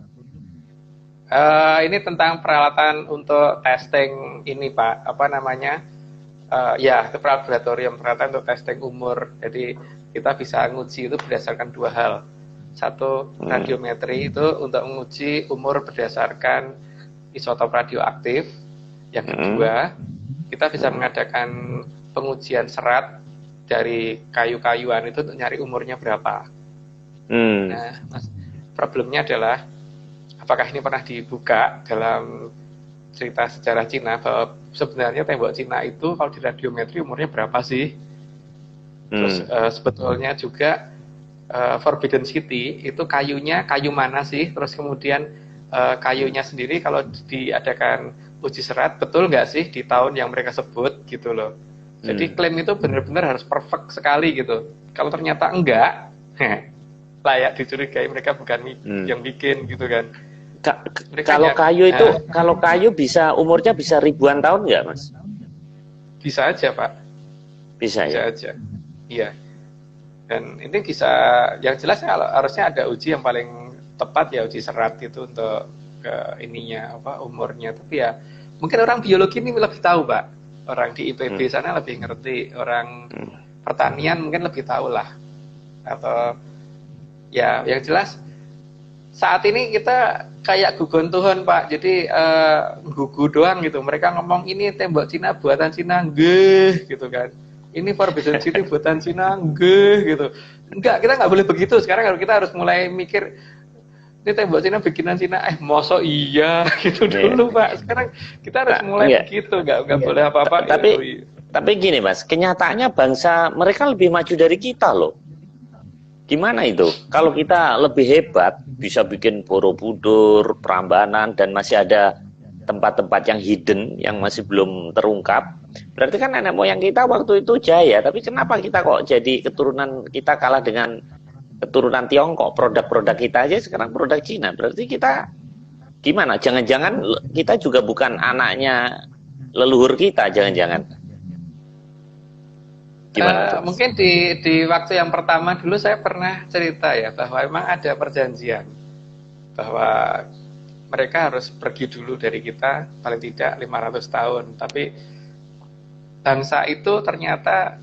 Ini tentang peralatan untuk testing ini Pak. Apa namanya? Ya, itu laboratorium peralatan untuk testing umur. Jadi kita bisa nguji itu berdasarkan dua hal. Satu, radiometri itu untuk menguji umur berdasarkan isotop radioaktif. Yang kedua, kita bisa mengadakan pengujian serat dari kayu-kayuan itu untuk nyari umurnya berapa. Nah, problemnya adalah apakah ini pernah dibuka dalam cerita sejarah Cina bahwa sebenarnya tembok Cina itu kalau di radiometri umurnya berapa sih? Terus sebetulnya juga Forbidden City itu kayunya kayu mana sih? Terus kemudian kayunya sendiri kalau diadakan uji serat betul nggak sih di tahun yang mereka sebut gitu loh. Jadi klaim itu benar-benar harus perfect sekali gitu. Kalau ternyata enggak, layak dicurigai mereka bukan yang bikin gitu kan. Kalau kayu itu, kalau kayu bisa umurnya bisa ribuan tahun nggak, Mas? Bisa aja, Pak. Bisa ya? Aja. Iya. Dan ini bisa, yang jelas harusnya ada uji yang paling tepat ya, uji serat itu untuk ke ininya umurnya. Tapi ya mungkin orang biologi ini lebih tahu, Pak. Orang di IPB sana lebih ngerti, orang pertanian mungkin lebih tahu lah. Atau ya yang jelas saat ini kita kayak gugon Tuhan Pak, jadi gugu doang gitu. Mereka ngomong ini tembok Cina buatan Cina, nggih gitu kan. Ini Forbidden City buatan Cina, nggih gitu. Enggak, kita nggak boleh begitu. Sekarang kita harus mulai mikir ini tembok Cina bikinan Cina, mosok iya gitu dulu Pak. Sekarang kita harus mulai begitu, nggak boleh apa-apa. Tapi gini Mas, kenyataannya bangsa mereka lebih maju dari kita loh. Gimana itu? Kalau kita lebih hebat, bisa bikin Borobudur, Prambanan, dan masih ada tempat-tempat yang hidden, yang masih belum terungkap. Berarti kan nenek moyang kita waktu itu jaya, tapi kenapa kita kok jadi keturunan kita kalah dengan keturunan Tiongkok? Produk-produk kita aja sekarang produk Cina. Berarti kita gimana? Jangan-jangan kita juga bukan anaknya leluhur kita, jangan-jangan. Mungkin di waktu yang pertama dulu saya pernah cerita ya bahwa memang ada perjanjian bahwa mereka harus pergi dulu dari kita paling tidak 500 tahun, tapi bangsa itu ternyata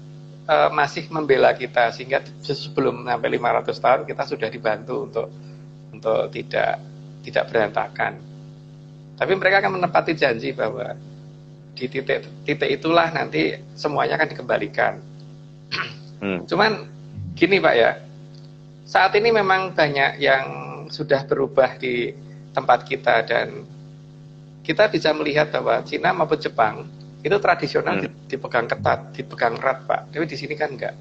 masih membela kita sehingga sebelum sampai 500 tahun kita sudah dibantu untuk tidak berantakan. Tapi mereka akan menepati janji bahwa di titik itulah nanti semuanya akan dikembalikan. Cuman gini Pak ya, saat ini memang banyak yang sudah berubah di tempat kita, dan kita bisa melihat bahwa Cina maupun Jepang itu tradisional dipegang ketat, dipegang erat Pak. Tapi di sini kan enggak.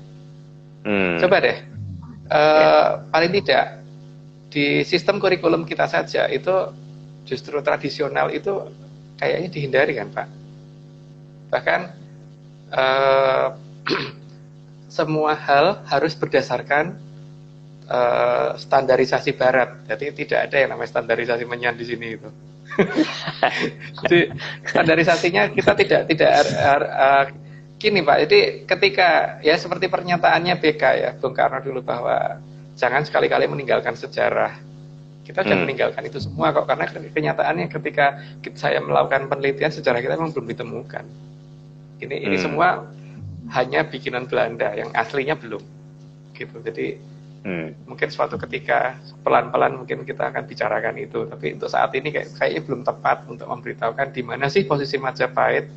Coba deh, paling tidak di sistem kurikulum kita saja itu justru tradisional itu kayaknya dihindari kan Pak. Bahkan semua hal harus berdasarkan standarisasi Barat. Jadi tidak ada yang namanya standarisasi menyan di sini itu. Jadi standarisasinya kita tidak gini Pak. Jadi ketika ya seperti pernyataannya BK ya Bung Karno dulu bahwa jangan sekali-kali meninggalkan sejarah. Kita sudah meninggalkan itu semua kok, karena kenyataannya ketika saya melakukan penelitian sejarah kita memang belum ditemukan. Ini semua hanya bikinan Belanda, yang aslinya belum. Gitu. Jadi mungkin suatu ketika pelan-pelan mungkin kita akan bicarakan itu. Tapi untuk saat ini kayaknya belum tepat untuk memberitahukan di mana sih posisi Majapahit,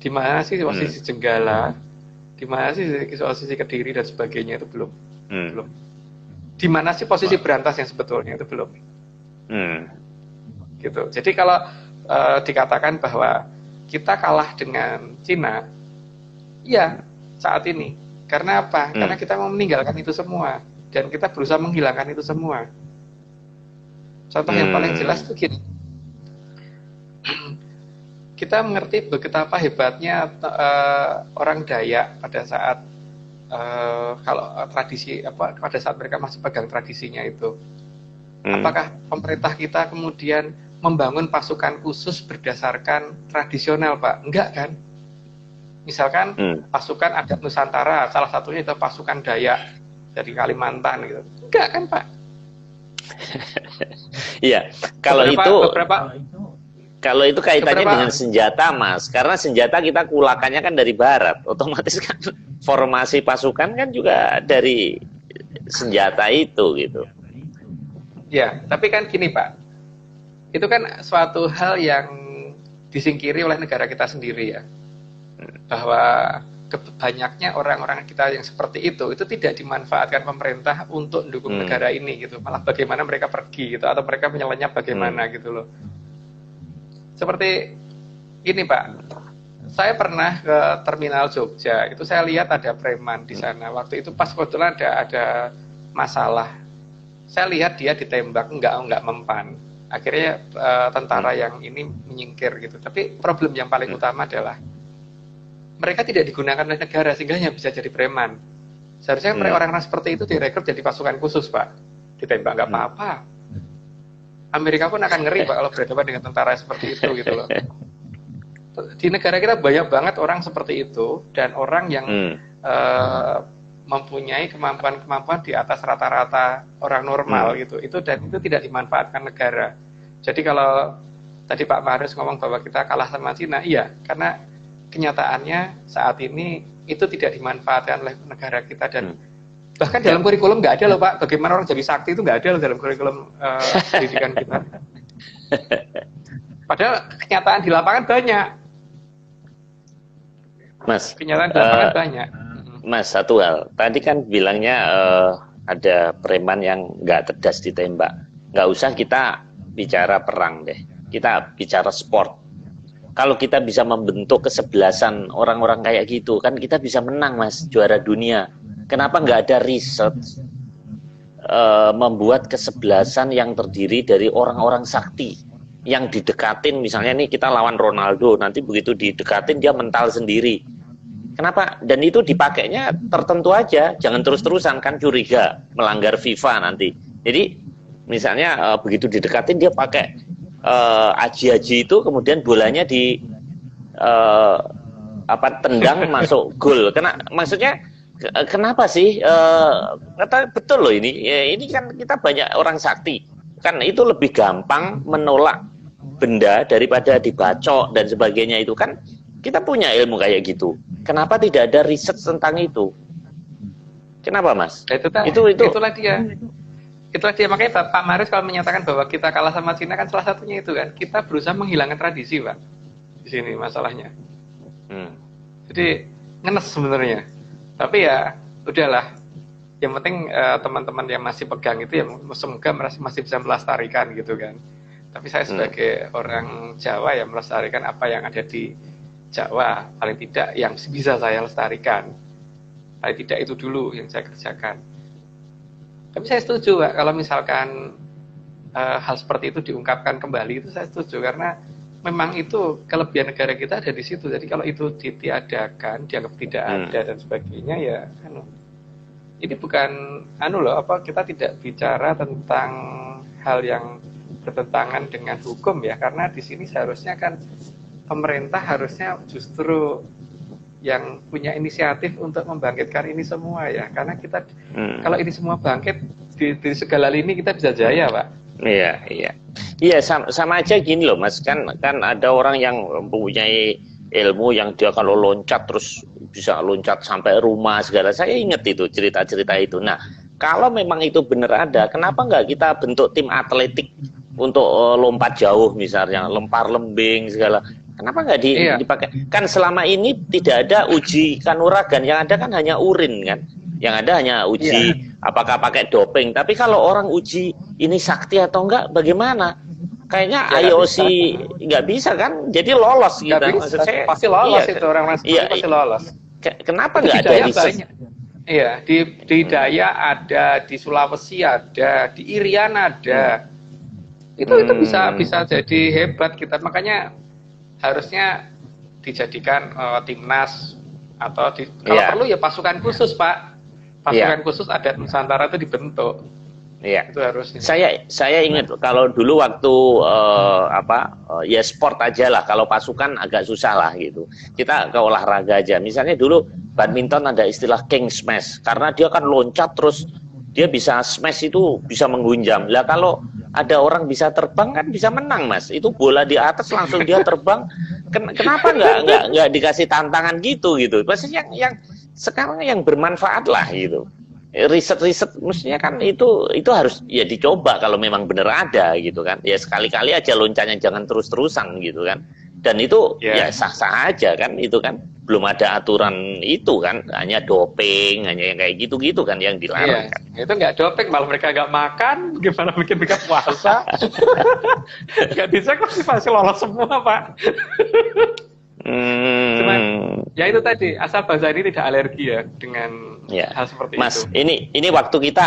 di mana sih posisi Jenggala, di mana sih posisi Kediri dan sebagainya, itu belum. Belum. Di mana sih posisi Berantas yang sebetulnya, itu belum. Gitu. Jadi kalau dikatakan bahwa kita kalah dengan Cina, ya saat ini. Karena apa? Karena kita mau meninggalkan itu semua dan kita berusaha menghilangkan itu semua. Contoh yang paling jelas itu gini. Kita mengerti betapa hebatnya orang Dayak pada saat kalau tradisi pada saat mereka masih pegang tradisinya itu. Apakah pemerintah kita kemudian membangun pasukan khusus berdasarkan tradisional, Pak? Enggak kan? Misalkan pasukan adat Nusantara, salah satunya itu pasukan Dayak dari Kalimantan gitu. Enggak kan, Pak? Iya, kalau itu kaitannya dengan senjata, Mas. Karena senjata kita kulakannya kan dari barat. Otomatis kan formasi pasukan kan juga dari senjata itu gitu. Ya, tapi kan gini Pak, itu kan suatu hal yang disingkiri oleh negara kita sendiri ya, bahwa banyaknya orang-orang kita yang seperti itu tidak dimanfaatkan pemerintah untuk mendukung negara ini gitu, malah bagaimana mereka pergi gitu, atau mereka menyelenap bagaimana gitu loh. Seperti ini Pak, saya pernah ke terminal Jogja, itu saya lihat ada preman di sana, waktu itu pas kebetulan ada masalah. Saya lihat dia ditembak, enggak mempan. Akhirnya tentara yang ini menyingkir gitu. Tapi problem yang paling utama adalah mereka tidak digunakan oleh negara sehingga hanya bisa jadi preman. Seharusnya orang-orang seperti itu direkrut jadi pasukan khusus, Pak. Ditembak nggak apa-apa. Amerika pun akan ngeri, Pak, kalau berhadapan dengan tentara seperti itu gitu loh. Di negara kita banyak banget orang seperti itu, dan orang yang mempunyai kemampuan di atas rata-rata orang normal gitu. Dan itu tidak dimanfaatkan negara. Jadi kalau tadi Pak Marius ngomong bahwa kita kalah sama Cina, iya, karena kenyataannya saat ini itu tidak dimanfaatkan oleh negara kita, dan bahkan dalam kurikulum nggak ada loh Pak, bagaimana orang jadi sakti itu nggak ada loh dalam kurikulum pendidikan kita. Padahal kenyataan di lapangan banyak. Mas, kenyataan di lapangan banyak. Mas, satu hal, tadi kan bilangnya ada preman yang nggak cerdas ditembak. Nggak usah kita bicara perang deh, kita bicara sport. Kalau kita bisa membentuk kesebelasan orang-orang kayak gitu, kan kita bisa menang, Mas, juara dunia. Kenapa nggak ada riset membuat kesebelasan yang terdiri dari orang-orang sakti yang didekatin, misalnya nih kita lawan Ronaldo, nanti begitu didekatin dia mental sendiri. Kenapa? Dan itu dipakainya tertentu aja, jangan terus-terusan, kan curiga melanggar FIFA nanti. Jadi misalnya begitu didekatin dia pakai aji-aji itu, kemudian bolanya di tendang masuk gol. Maksudnya kenapa sih? Kata betul loh ini kan kita banyak orang sakti, kan itu lebih gampang menolak benda daripada dibacok dan sebagainya itu kan. Kita punya ilmu kayak gitu. Kenapa tidak ada riset tentang itu? Kenapa, Mas? Itulah dia. itulah dia, makanya Pak Marius kalau menyatakan bahwa kita kalah sama Cina kan salah satunya itu kan, kita berusaha menghilangkan tradisi Pak, di sini masalahnya. Jadi ngenes sebenarnya, tapi ya udahlah, yang penting teman-teman yang masih pegang itu ya semoga masih bisa melestarikan gitu kan. Tapi saya sebagai orang Jawa ya melestarikan apa yang ada di Jawa, paling tidak yang bisa saya lestarikan, paling tidak itu dulu yang saya kerjakan. Tapi saya setuju Pak, kalau misalkan hal seperti itu diungkapkan kembali, itu saya setuju, karena memang itu kelebihan negara kita ada di situ. Jadi kalau itu ditiadakan, dianggap tidak ada dan sebagainya, ya ini bukan kita tidak bicara tentang hal yang bertentangan dengan hukum ya, karena di sini seharusnya kan pemerintah harusnya justru yang punya inisiatif untuk membangkitkan ini semua ya, karena kita kalau ini semua bangkit di segala lini kita bisa jaya Pak. Iya sama aja gini loh Mas, kan ada orang yang mempunyai ilmu yang dia kalau loncat terus bisa loncat sampai rumah segala. Saya ingat itu cerita-cerita itu. Nah kalau memang itu benar ada, kenapa nggak kita bentuk tim atletik untuk lompat jauh misalnya, lempar lembing segala. Kenapa nggak dipakai? Kan selama ini tidak ada uji kanuragan, yang ada kan hanya urin kan, yang ada hanya uji apakah pakai doping. Tapi kalau orang uji ini sakti atau enggak, bagaimana? Kayaknya IOC nggak bisa kan, jadi lolos gitu. Maksud saya pasti lolos itu orang pasti lolos. Kenapa nggak ada banyak? Iya, di Daya ada, di Sulawesi ada, di Irian ada. Itu bisa jadi hebat kita, makanya harusnya dijadikan timnas atau kalau perlu ya pasukan khusus Pak, pasukan khusus adat Nusantara itu dibentuk. Itu harusnya. Saya ingat kalau dulu waktu ya sport aja lah, kalau pasukan agak susah lah gitu. Kita ke olahraga aja. Misalnya dulu badminton ada istilah king smash, karena dia kan loncat terus dia bisa smash itu bisa menggunjam. Lah kalau ada orang bisa terbang kan bisa menang Mas. Itu bola di atas langsung dia terbang. Kenapa nggak dikasih tantangan gitu? Pasti yang sekarang yang bermanfaat lah gitu. Riset mestinya kan itu harus ya dicoba kalau memang benar ada gitu kan. Ya sekali-kali aja loncatnya, jangan terus-terusan gitu kan. Dan itu ya sah-sah aja kan, itu kan belum ada aturan itu kan, hanya doping, hanya yang kayak gitu-gitu kan yang dilarang kan. Itu nggak doping, malah mereka nggak makan, gimana bikin mereka puasa? Nggak bisa kok masih lolos semua Pak. Cuman ya itu tadi, asal bangsa ini tidak alergi ya dengan hal seperti Mas, itu. Mas, ini waktu kita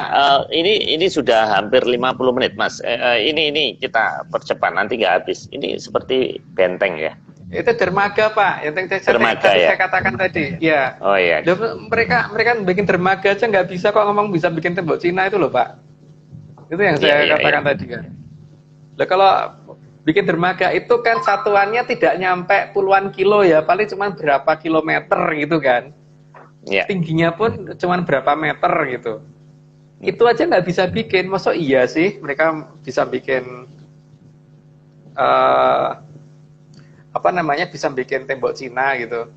ini sudah hampir 50 menit Mas. Ini kita percepat, nanti nggak habis. Ini seperti benteng ya. Itu dermaga Pak, yang saya katakan tadi. Ya. Oh iya. Mereka bikin dermaga aja nggak bisa kok ngomong bisa bikin tembok Cina itu loh Pak. Itu yang saya katakan tadi kan. Lah kalau bikin dermaga itu kan satuannya tidak nyampe puluhan kilo ya, paling cuma berapa kilometer gitu kan. Tingginya pun cuma berapa meter gitu. Itu aja nggak bisa bikin, masa iya sih mereka bisa bikin bisa bikin tembok Cina gitu.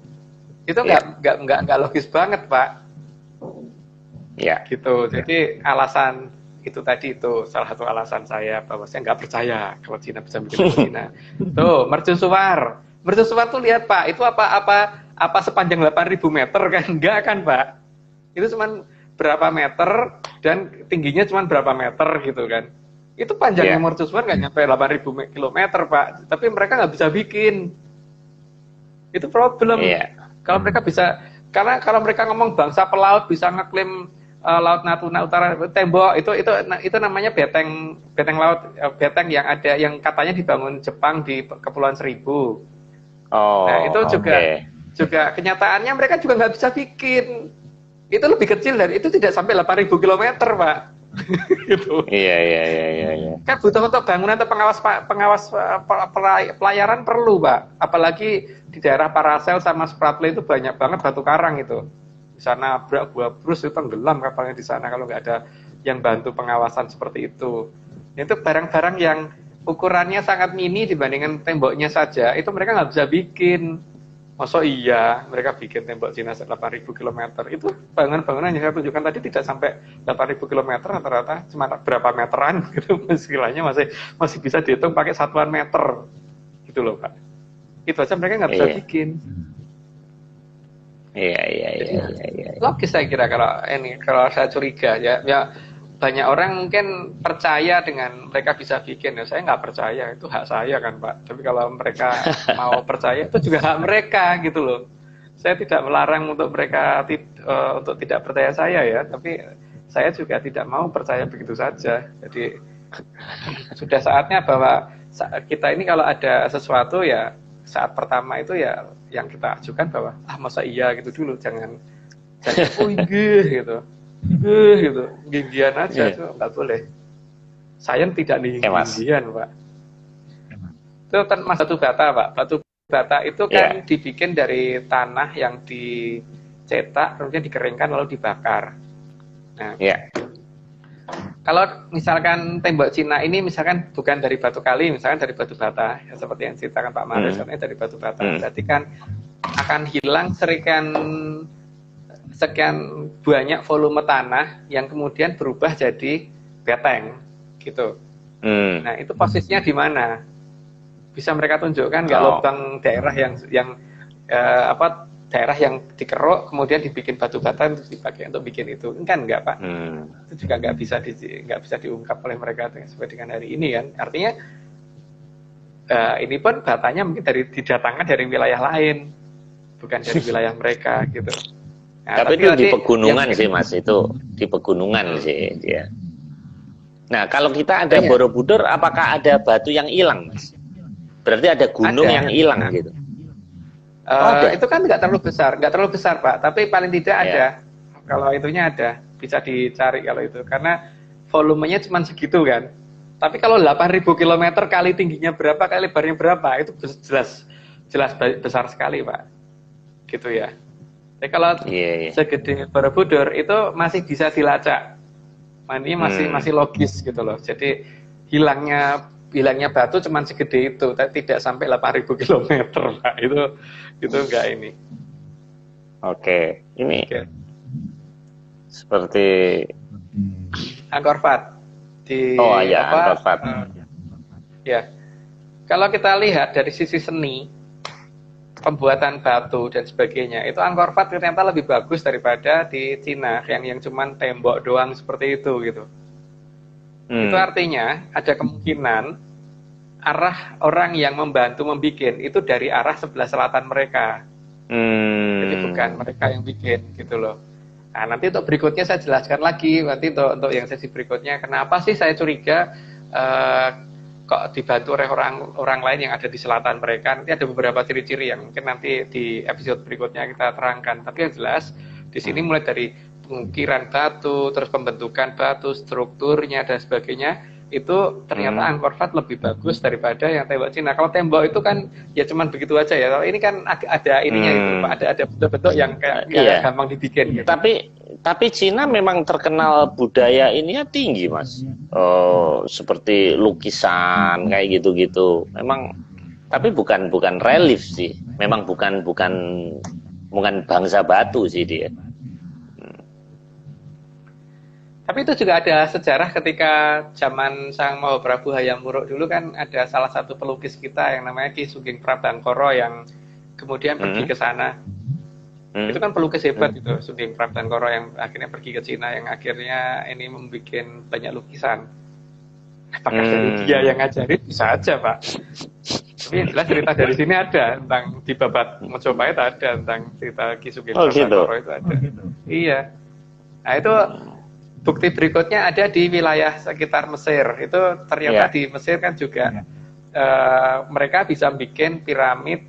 Itu nggak logis banget Pak. Gitu. Jadi alasan itu tadi, itu salah satu alasan saya bahwa saya nggak percaya kalau Cina bisa bikin Cina. Tuh mercusuar tuh lihat Pak, itu apa sepanjang 8.000 meter kan? Enggak kan Pak? Itu cuma berapa meter dan tingginya cuma berapa meter gitu kan? Itu panjangnya mercusuar nggak nyampe 8.000 kilometer Pak, tapi mereka nggak bisa bikin. Itu problem. Kalau mereka bisa, karena kalau mereka ngomong bangsa pelaut bisa ngeklaim Laut Natuna Utara, tembok itu namanya beteng laut, beteng yang ada yang katanya dibangun Jepang di Kepulauan Seribu. Nah itu juga kenyataannya mereka juga nggak bisa bikin. Itu lebih kecil dari itu, tidak sampai 8.000 kilometer Pak. Gitu. Iya. Kan butuh untuk bangunan atau pengawas pelayaran perlu Pak. Apalagi di daerah Paracel sama Spratly itu banyak banget batu karang itu. Di sana buah brus itu tenggelam kapalnya di sana kalau nggak ada yang bantu pengawasan seperti itu. Itu barang-barang yang ukurannya sangat mini dibandingkan temboknya saja, itu mereka nggak bisa bikin. Masa iya mereka bikin tembok Cina 8.000 km? Itu bangunan-bangunan yang saya tunjukkan tadi tidak sampai 8.000 km, rata-rata cuma berapa meteran gitu, istilahnya masih bisa dihitung pakai satuan meter gitu loh Pak. Itu aja mereka nggak bisa bikin. Iya. Logis saya kira kalau saya curiga ya banyak orang mungkin percaya dengan mereka bisa bikin, ya saya nggak percaya, itu hak saya kan Pak. Tapi kalau mereka mau percaya itu juga hak mereka gitu loh. Saya tidak melarang untuk mereka untuk tidak percaya saya ya, tapi saya juga tidak mau percaya begitu saja. Jadi sudah saatnya bahwa kita ini kalau ada sesuatu ya saat pertama itu ya yang kita ajukan bahwa masa iya gitu dulu, jangan oh iya gitu. Gitu, genggian aja tuh nggak boleh. Sains tidak genggian Pak. Itu kan batu bata Pak. Batu bata itu kan dibikin dari tanah yang dicetak kemudian dikeringkan lalu dibakar. Nah, kalau misalkan tembok Cina ini misalkan bukan dari batu kali, misalkan dari batu bata, ya seperti yang ceritakan Pak Maris, katanya dari batu bata, berarti kan akan hilang sekian banyak volume tanah yang kemudian berubah jadi beteng gitu. Nah itu posisinya di mana? Bisa mereka tunjukkan nggak lubang daerah yang daerah yang dikeruk kemudian dibikin batu bata untuk dipakai untuk bikin itu? Kan enggak Pak? Itu juga nggak bisa diungkap oleh mereka sesuai dengan hari ini kan? Artinya ini pun batanya mungkin didatangkan dari wilayah lain, bukan dari wilayah mereka gitu. Nah, tapi itu di pegunungan sih Mas, itu di pegunungan sih dia. Nah kalau kita ada Borobudur, apakah ada batu yang hilang Mas? Berarti ada gunung yang hilang gitu. Itu kan nggak terlalu besar Pak, tapi paling tidak ada. Kalau itunya ada, bisa dicari kalau itu, karena volumenya cuma segitu kan. Tapi kalau 8.000 km kali tingginya berapa, kali lebarnya berapa, itu jelas besar sekali Pak. Gitu ya. Tapi kalau segede Borobudur itu masih bisa dilacak, ini masih logis gitu loh. Jadi hilangnya batu cuma segede itu, tapi tidak sampai 8.000 km Pak. Itu enggak ini. Oke, ini seperti Angkor Wat di Angkor Wat. Ya, kalau kita lihat dari sisi seni, pembuatan batu dan sebagainya, itu Angkor Wat ternyata lebih bagus daripada di Cina yang cuman tembok doang seperti itu gitu. Itu artinya ada kemungkinan arah orang yang membantu membikin itu dari arah sebelah selatan mereka. Jadi bukan mereka yang bikin gitu loh. Nah, nanti untuk berikutnya saya jelaskan lagi, nanti untuk yang sesi berikutnya kenapa sih saya curiga kok dibantu oleh orang lain yang ada di selatan mereka. Nanti ada beberapa ciri-ciri yang mungkin nanti di episode berikutnya kita terangkan. Tapi yang jelas di sini mulai dari pengukiran batu, terus pembentukan batu, strukturnya dan sebagainya, itu ternyata Angkor Wat lebih bagus daripada yang tembok Cina. Kalau tembok itu kan ya cuman begitu aja ya. Kalau ini kan ada ininya itu, ada bentuk-bentuk yang kayak gampang dibikin. Gitu. Tapi Cina memang terkenal budaya ininya tinggi Mas. Seperti lukisan kayak gitu-gitu. Memang, tapi bukan relief sih. Memang bukan bangsa batu sih dia. Tapi itu juga ada sejarah ketika zaman Sang Mahaprabu Hayam Wuruk dulu kan ada salah satu pelukis kita yang namanya Ki Sugeng Prabangkara yang kemudian pergi ke sana. Itu kan pelukis hebat itu, Sugeng Prabangkara yang akhirnya pergi ke Cina, yang akhirnya ini membuat banyak lukisan. Apakah dari dia yang ngajarin? Bisa aja Pak. Tapi yang jelas cerita dari sini ada tentang di Babat Mojopahit, ada tentang cerita Ki Sugeng Prabangkara itu ada. Iya. Nah itu bukti berikutnya ada di wilayah sekitar Mesir. Itu ternyata di Mesir kan juga mereka bisa bikin piramid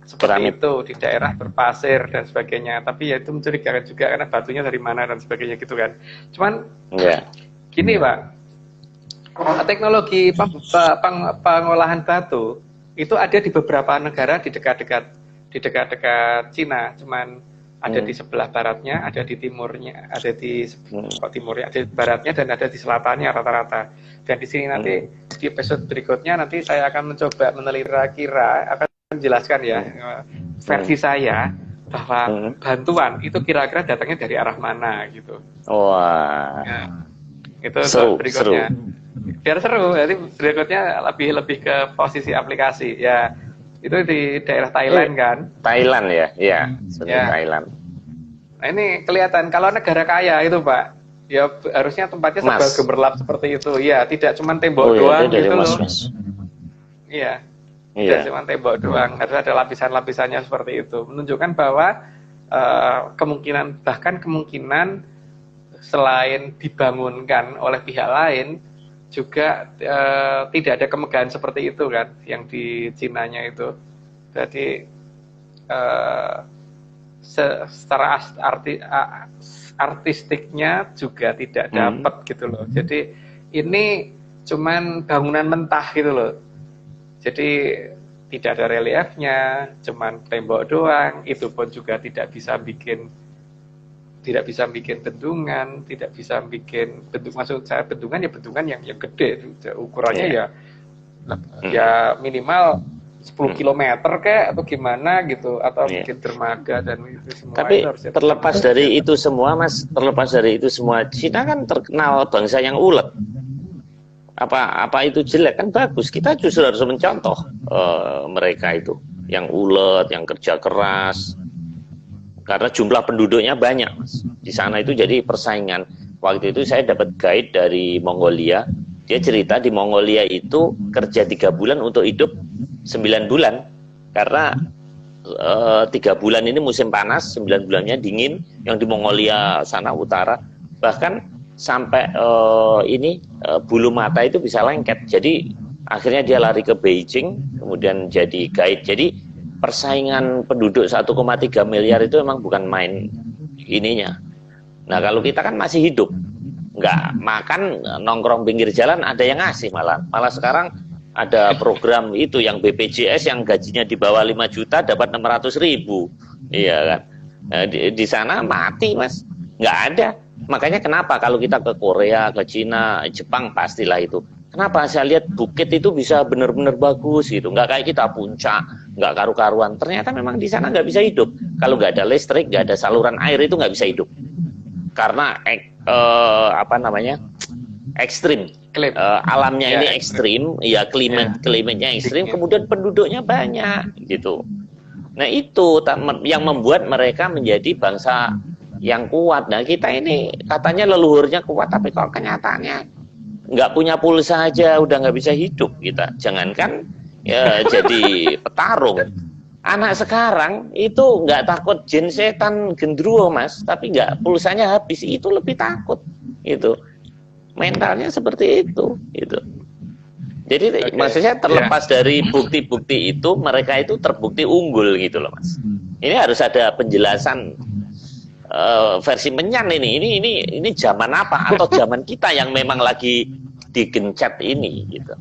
seperti itu di daerah berpasir dan sebagainya. Tapi ya itu mencurigakan juga karena batunya dari mana dan sebagainya gitu kan. Cuman gini Pak, teknologi pengolahan batu itu ada di beberapa negara di dekat-dekat Cina. Cuman ada di sebelah baratnya, ada di timurnya, ada di timurnya, ada di baratnya, dan ada di selatannya rata-rata. Dan di sini nanti di episode berikutnya nanti saya akan mencoba meneliti kira akan menjelaskan ya versi saya bahwa bantuan itu kira-kira datangnya dari arah mana gitu. Wah. Ya, itu Seru, berikutnya. Biar seru, jadi berikutnya lebih ke posisi aplikasi. Ya, itu di daerah Thailand kan? Thailand ya, iya, Ya. Thailand. Nah ini kelihatan kalau negara kaya itu Pak, ya harusnya tempatnya serba gemerlap seperti itu. Ya, tidak cuma tembok doang gitu loh. Iya. Tidak cuma tembok doang, harus ada lapisan-lapisannya seperti itu. Menunjukkan bahwa kemungkinan selain dibangunkan oleh pihak lain, juga tidak ada kemegahan seperti itu kan, yang di Cinanya itu. Jadi secara artistiknya juga tidak dapat gitu loh. Jadi ini cuman bangunan mentah gitu loh. Jadi tidak ada reliefnya, cuman tembok doang. Itu pun juga tidak bisa bikin bendungan, tidak bisa bikin bentuk, maksud saya bendungan yang gede, ukurannya ya minimal 10 km kayak atau gimana gitu, atau bikin dermaga dan itu semua. Tapi itu terlepas dari itu semua Mas, Cina kan terkenal bangsa yang ulet. Apa itu jelek? Kan bagus, kita justru harus mencontoh mereka itu yang ulet, yang kerja keras, karena jumlah penduduknya banyak Mas. Di sana itu jadi persaingan. Waktu itu saya dapat guide dari Mongolia, dia cerita di Mongolia itu kerja 3 bulan untuk hidup 9 bulan, karena 3 bulan ini musim panas, 9 bulannya dingin, yang di Mongolia sana utara bahkan sampai bulu mata itu bisa lengket. Jadi akhirnya dia lari ke Beijing, kemudian jadi guide. Jadi persaingan penduduk 1,3 miliar itu memang bukan main ininya. Nah kalau kita kan masih hidup, nggak makan, nongkrong pinggir jalan ada yang ngasih, malah sekarang ada program itu yang BPJS yang gajinya di bawah 5 juta dapat 600.000, iya kan. Nah, di sana mati Mas, nggak ada. Makanya kenapa kalau kita ke Korea, ke Cina, Jepang pastilah itu. Kenapa saya lihat bukit itu bisa benar-benar bagus gitu, nggak kayak kita puncak, nggak karu-karuan. Ternyata memang di sana nggak bisa hidup. Kalau nggak ada listrik, nggak ada saluran air itu nggak bisa hidup. Karena ekstrim. Alamnya ini ekstrim, ya klimatnya ekstrim, kemudian penduduknya banyak gitu. Nah itu yang membuat mereka menjadi bangsa yang kuat. Nah kita ini katanya leluhurnya kuat, tapi kalau kenyataannya nggak punya pulsa aja udah nggak bisa hidup kita. Jangankan ya jadi petarung. Anak sekarang itu nggak takut jin setan gendruwo Mas, tapi nggak, pulsanya habis itu lebih takut itu. Mentalnya seperti itu gitu. Jadi maksudnya terlepas dari bukti-bukti itu, mereka itu terbukti unggul gitu loh Mas. Ini harus ada penjelasan versi menyan ini zaman apa, atau zaman kita yang memang lagi digencet ini gitu.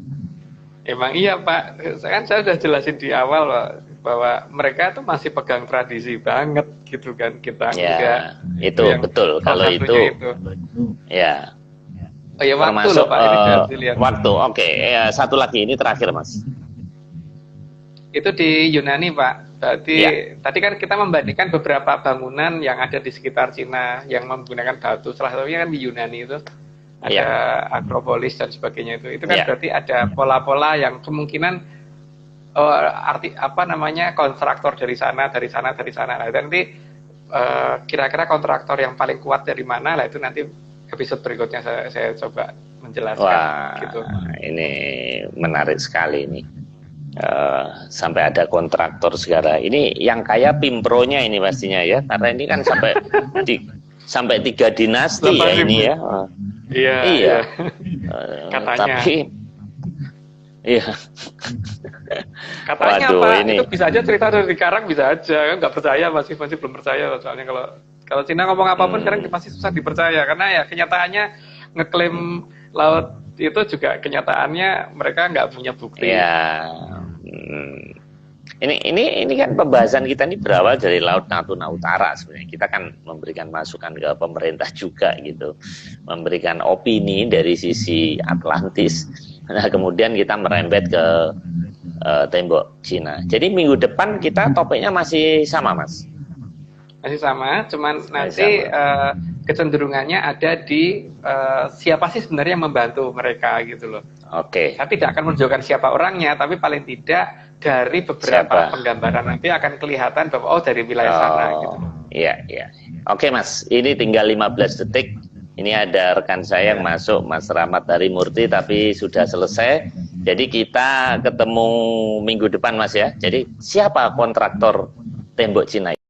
Emang iya Pak, saya sudah jelasin di awal Pak, bahwa mereka tuh masih pegang tradisi banget gitu kan, kita enggak. Itu betul, kalau itu ya. Oh ya, waktu termasuk loh Pak, ini waktu. Oke, satu lagi ini terakhir Mas. Itu di Yunani Pak. Berarti tadi kan kita membandingkan beberapa bangunan yang ada di sekitar Cina yang menggunakan batu. Salah satunya kan di Yunani itu ada Akropolis dan sebagainya itu kan berarti ada pola-pola yang kemungkinan kontraktor dari sana. Nah, itu nanti kira-kira kontraktor yang paling kuat dari mana lah, itu nanti episode berikutnya saya coba menjelaskan. Wah, gitu. Ini menarik sekali ini. Sampai ada kontraktor segala. Ini yang kaya Pimpronya ini pastinya ya, karena ini kan sampai 3 dinasti ya ini ya. Iya. Katanya. Tapi iya. Katanya Pak, itu bisa aja cerita dari Karang, bisa aja. Nggak percaya, masih belum percaya. Soalnya kalau Cina ngomong apapun sekarang masih susah dipercaya, karena ya kenyataannya ngeklaim laut itu juga kenyataannya mereka nggak punya bukti. Ya. Ini kan pembahasan kita ini berawal dari Laut Natuna Utara sebenarnya. Kita kan memberikan masukan ke pemerintah juga gitu, memberikan opini dari sisi Atlantis. Nah kemudian kita merembet ke tembok Cina. Jadi minggu depan kita topiknya masih sama, Mas. Masih sama, cuman nanti kecenderungannya ada di siapa sih sebenarnya yang membantu mereka gitu loh. Oke. Saya tidak akan menunjukkan siapa orangnya, tapi paling tidak dari beberapa penggambaran nanti akan kelihatan bahwa dari wilayah sana gitu. Iya, iya. Oke, Mas. Ini tinggal 15 detik. Ini ada rekan saya yang masuk, Mas Rahmat Harimurti, tapi sudah selesai. Jadi kita ketemu minggu depan, Mas ya. Jadi siapa kontraktor tembok Cina?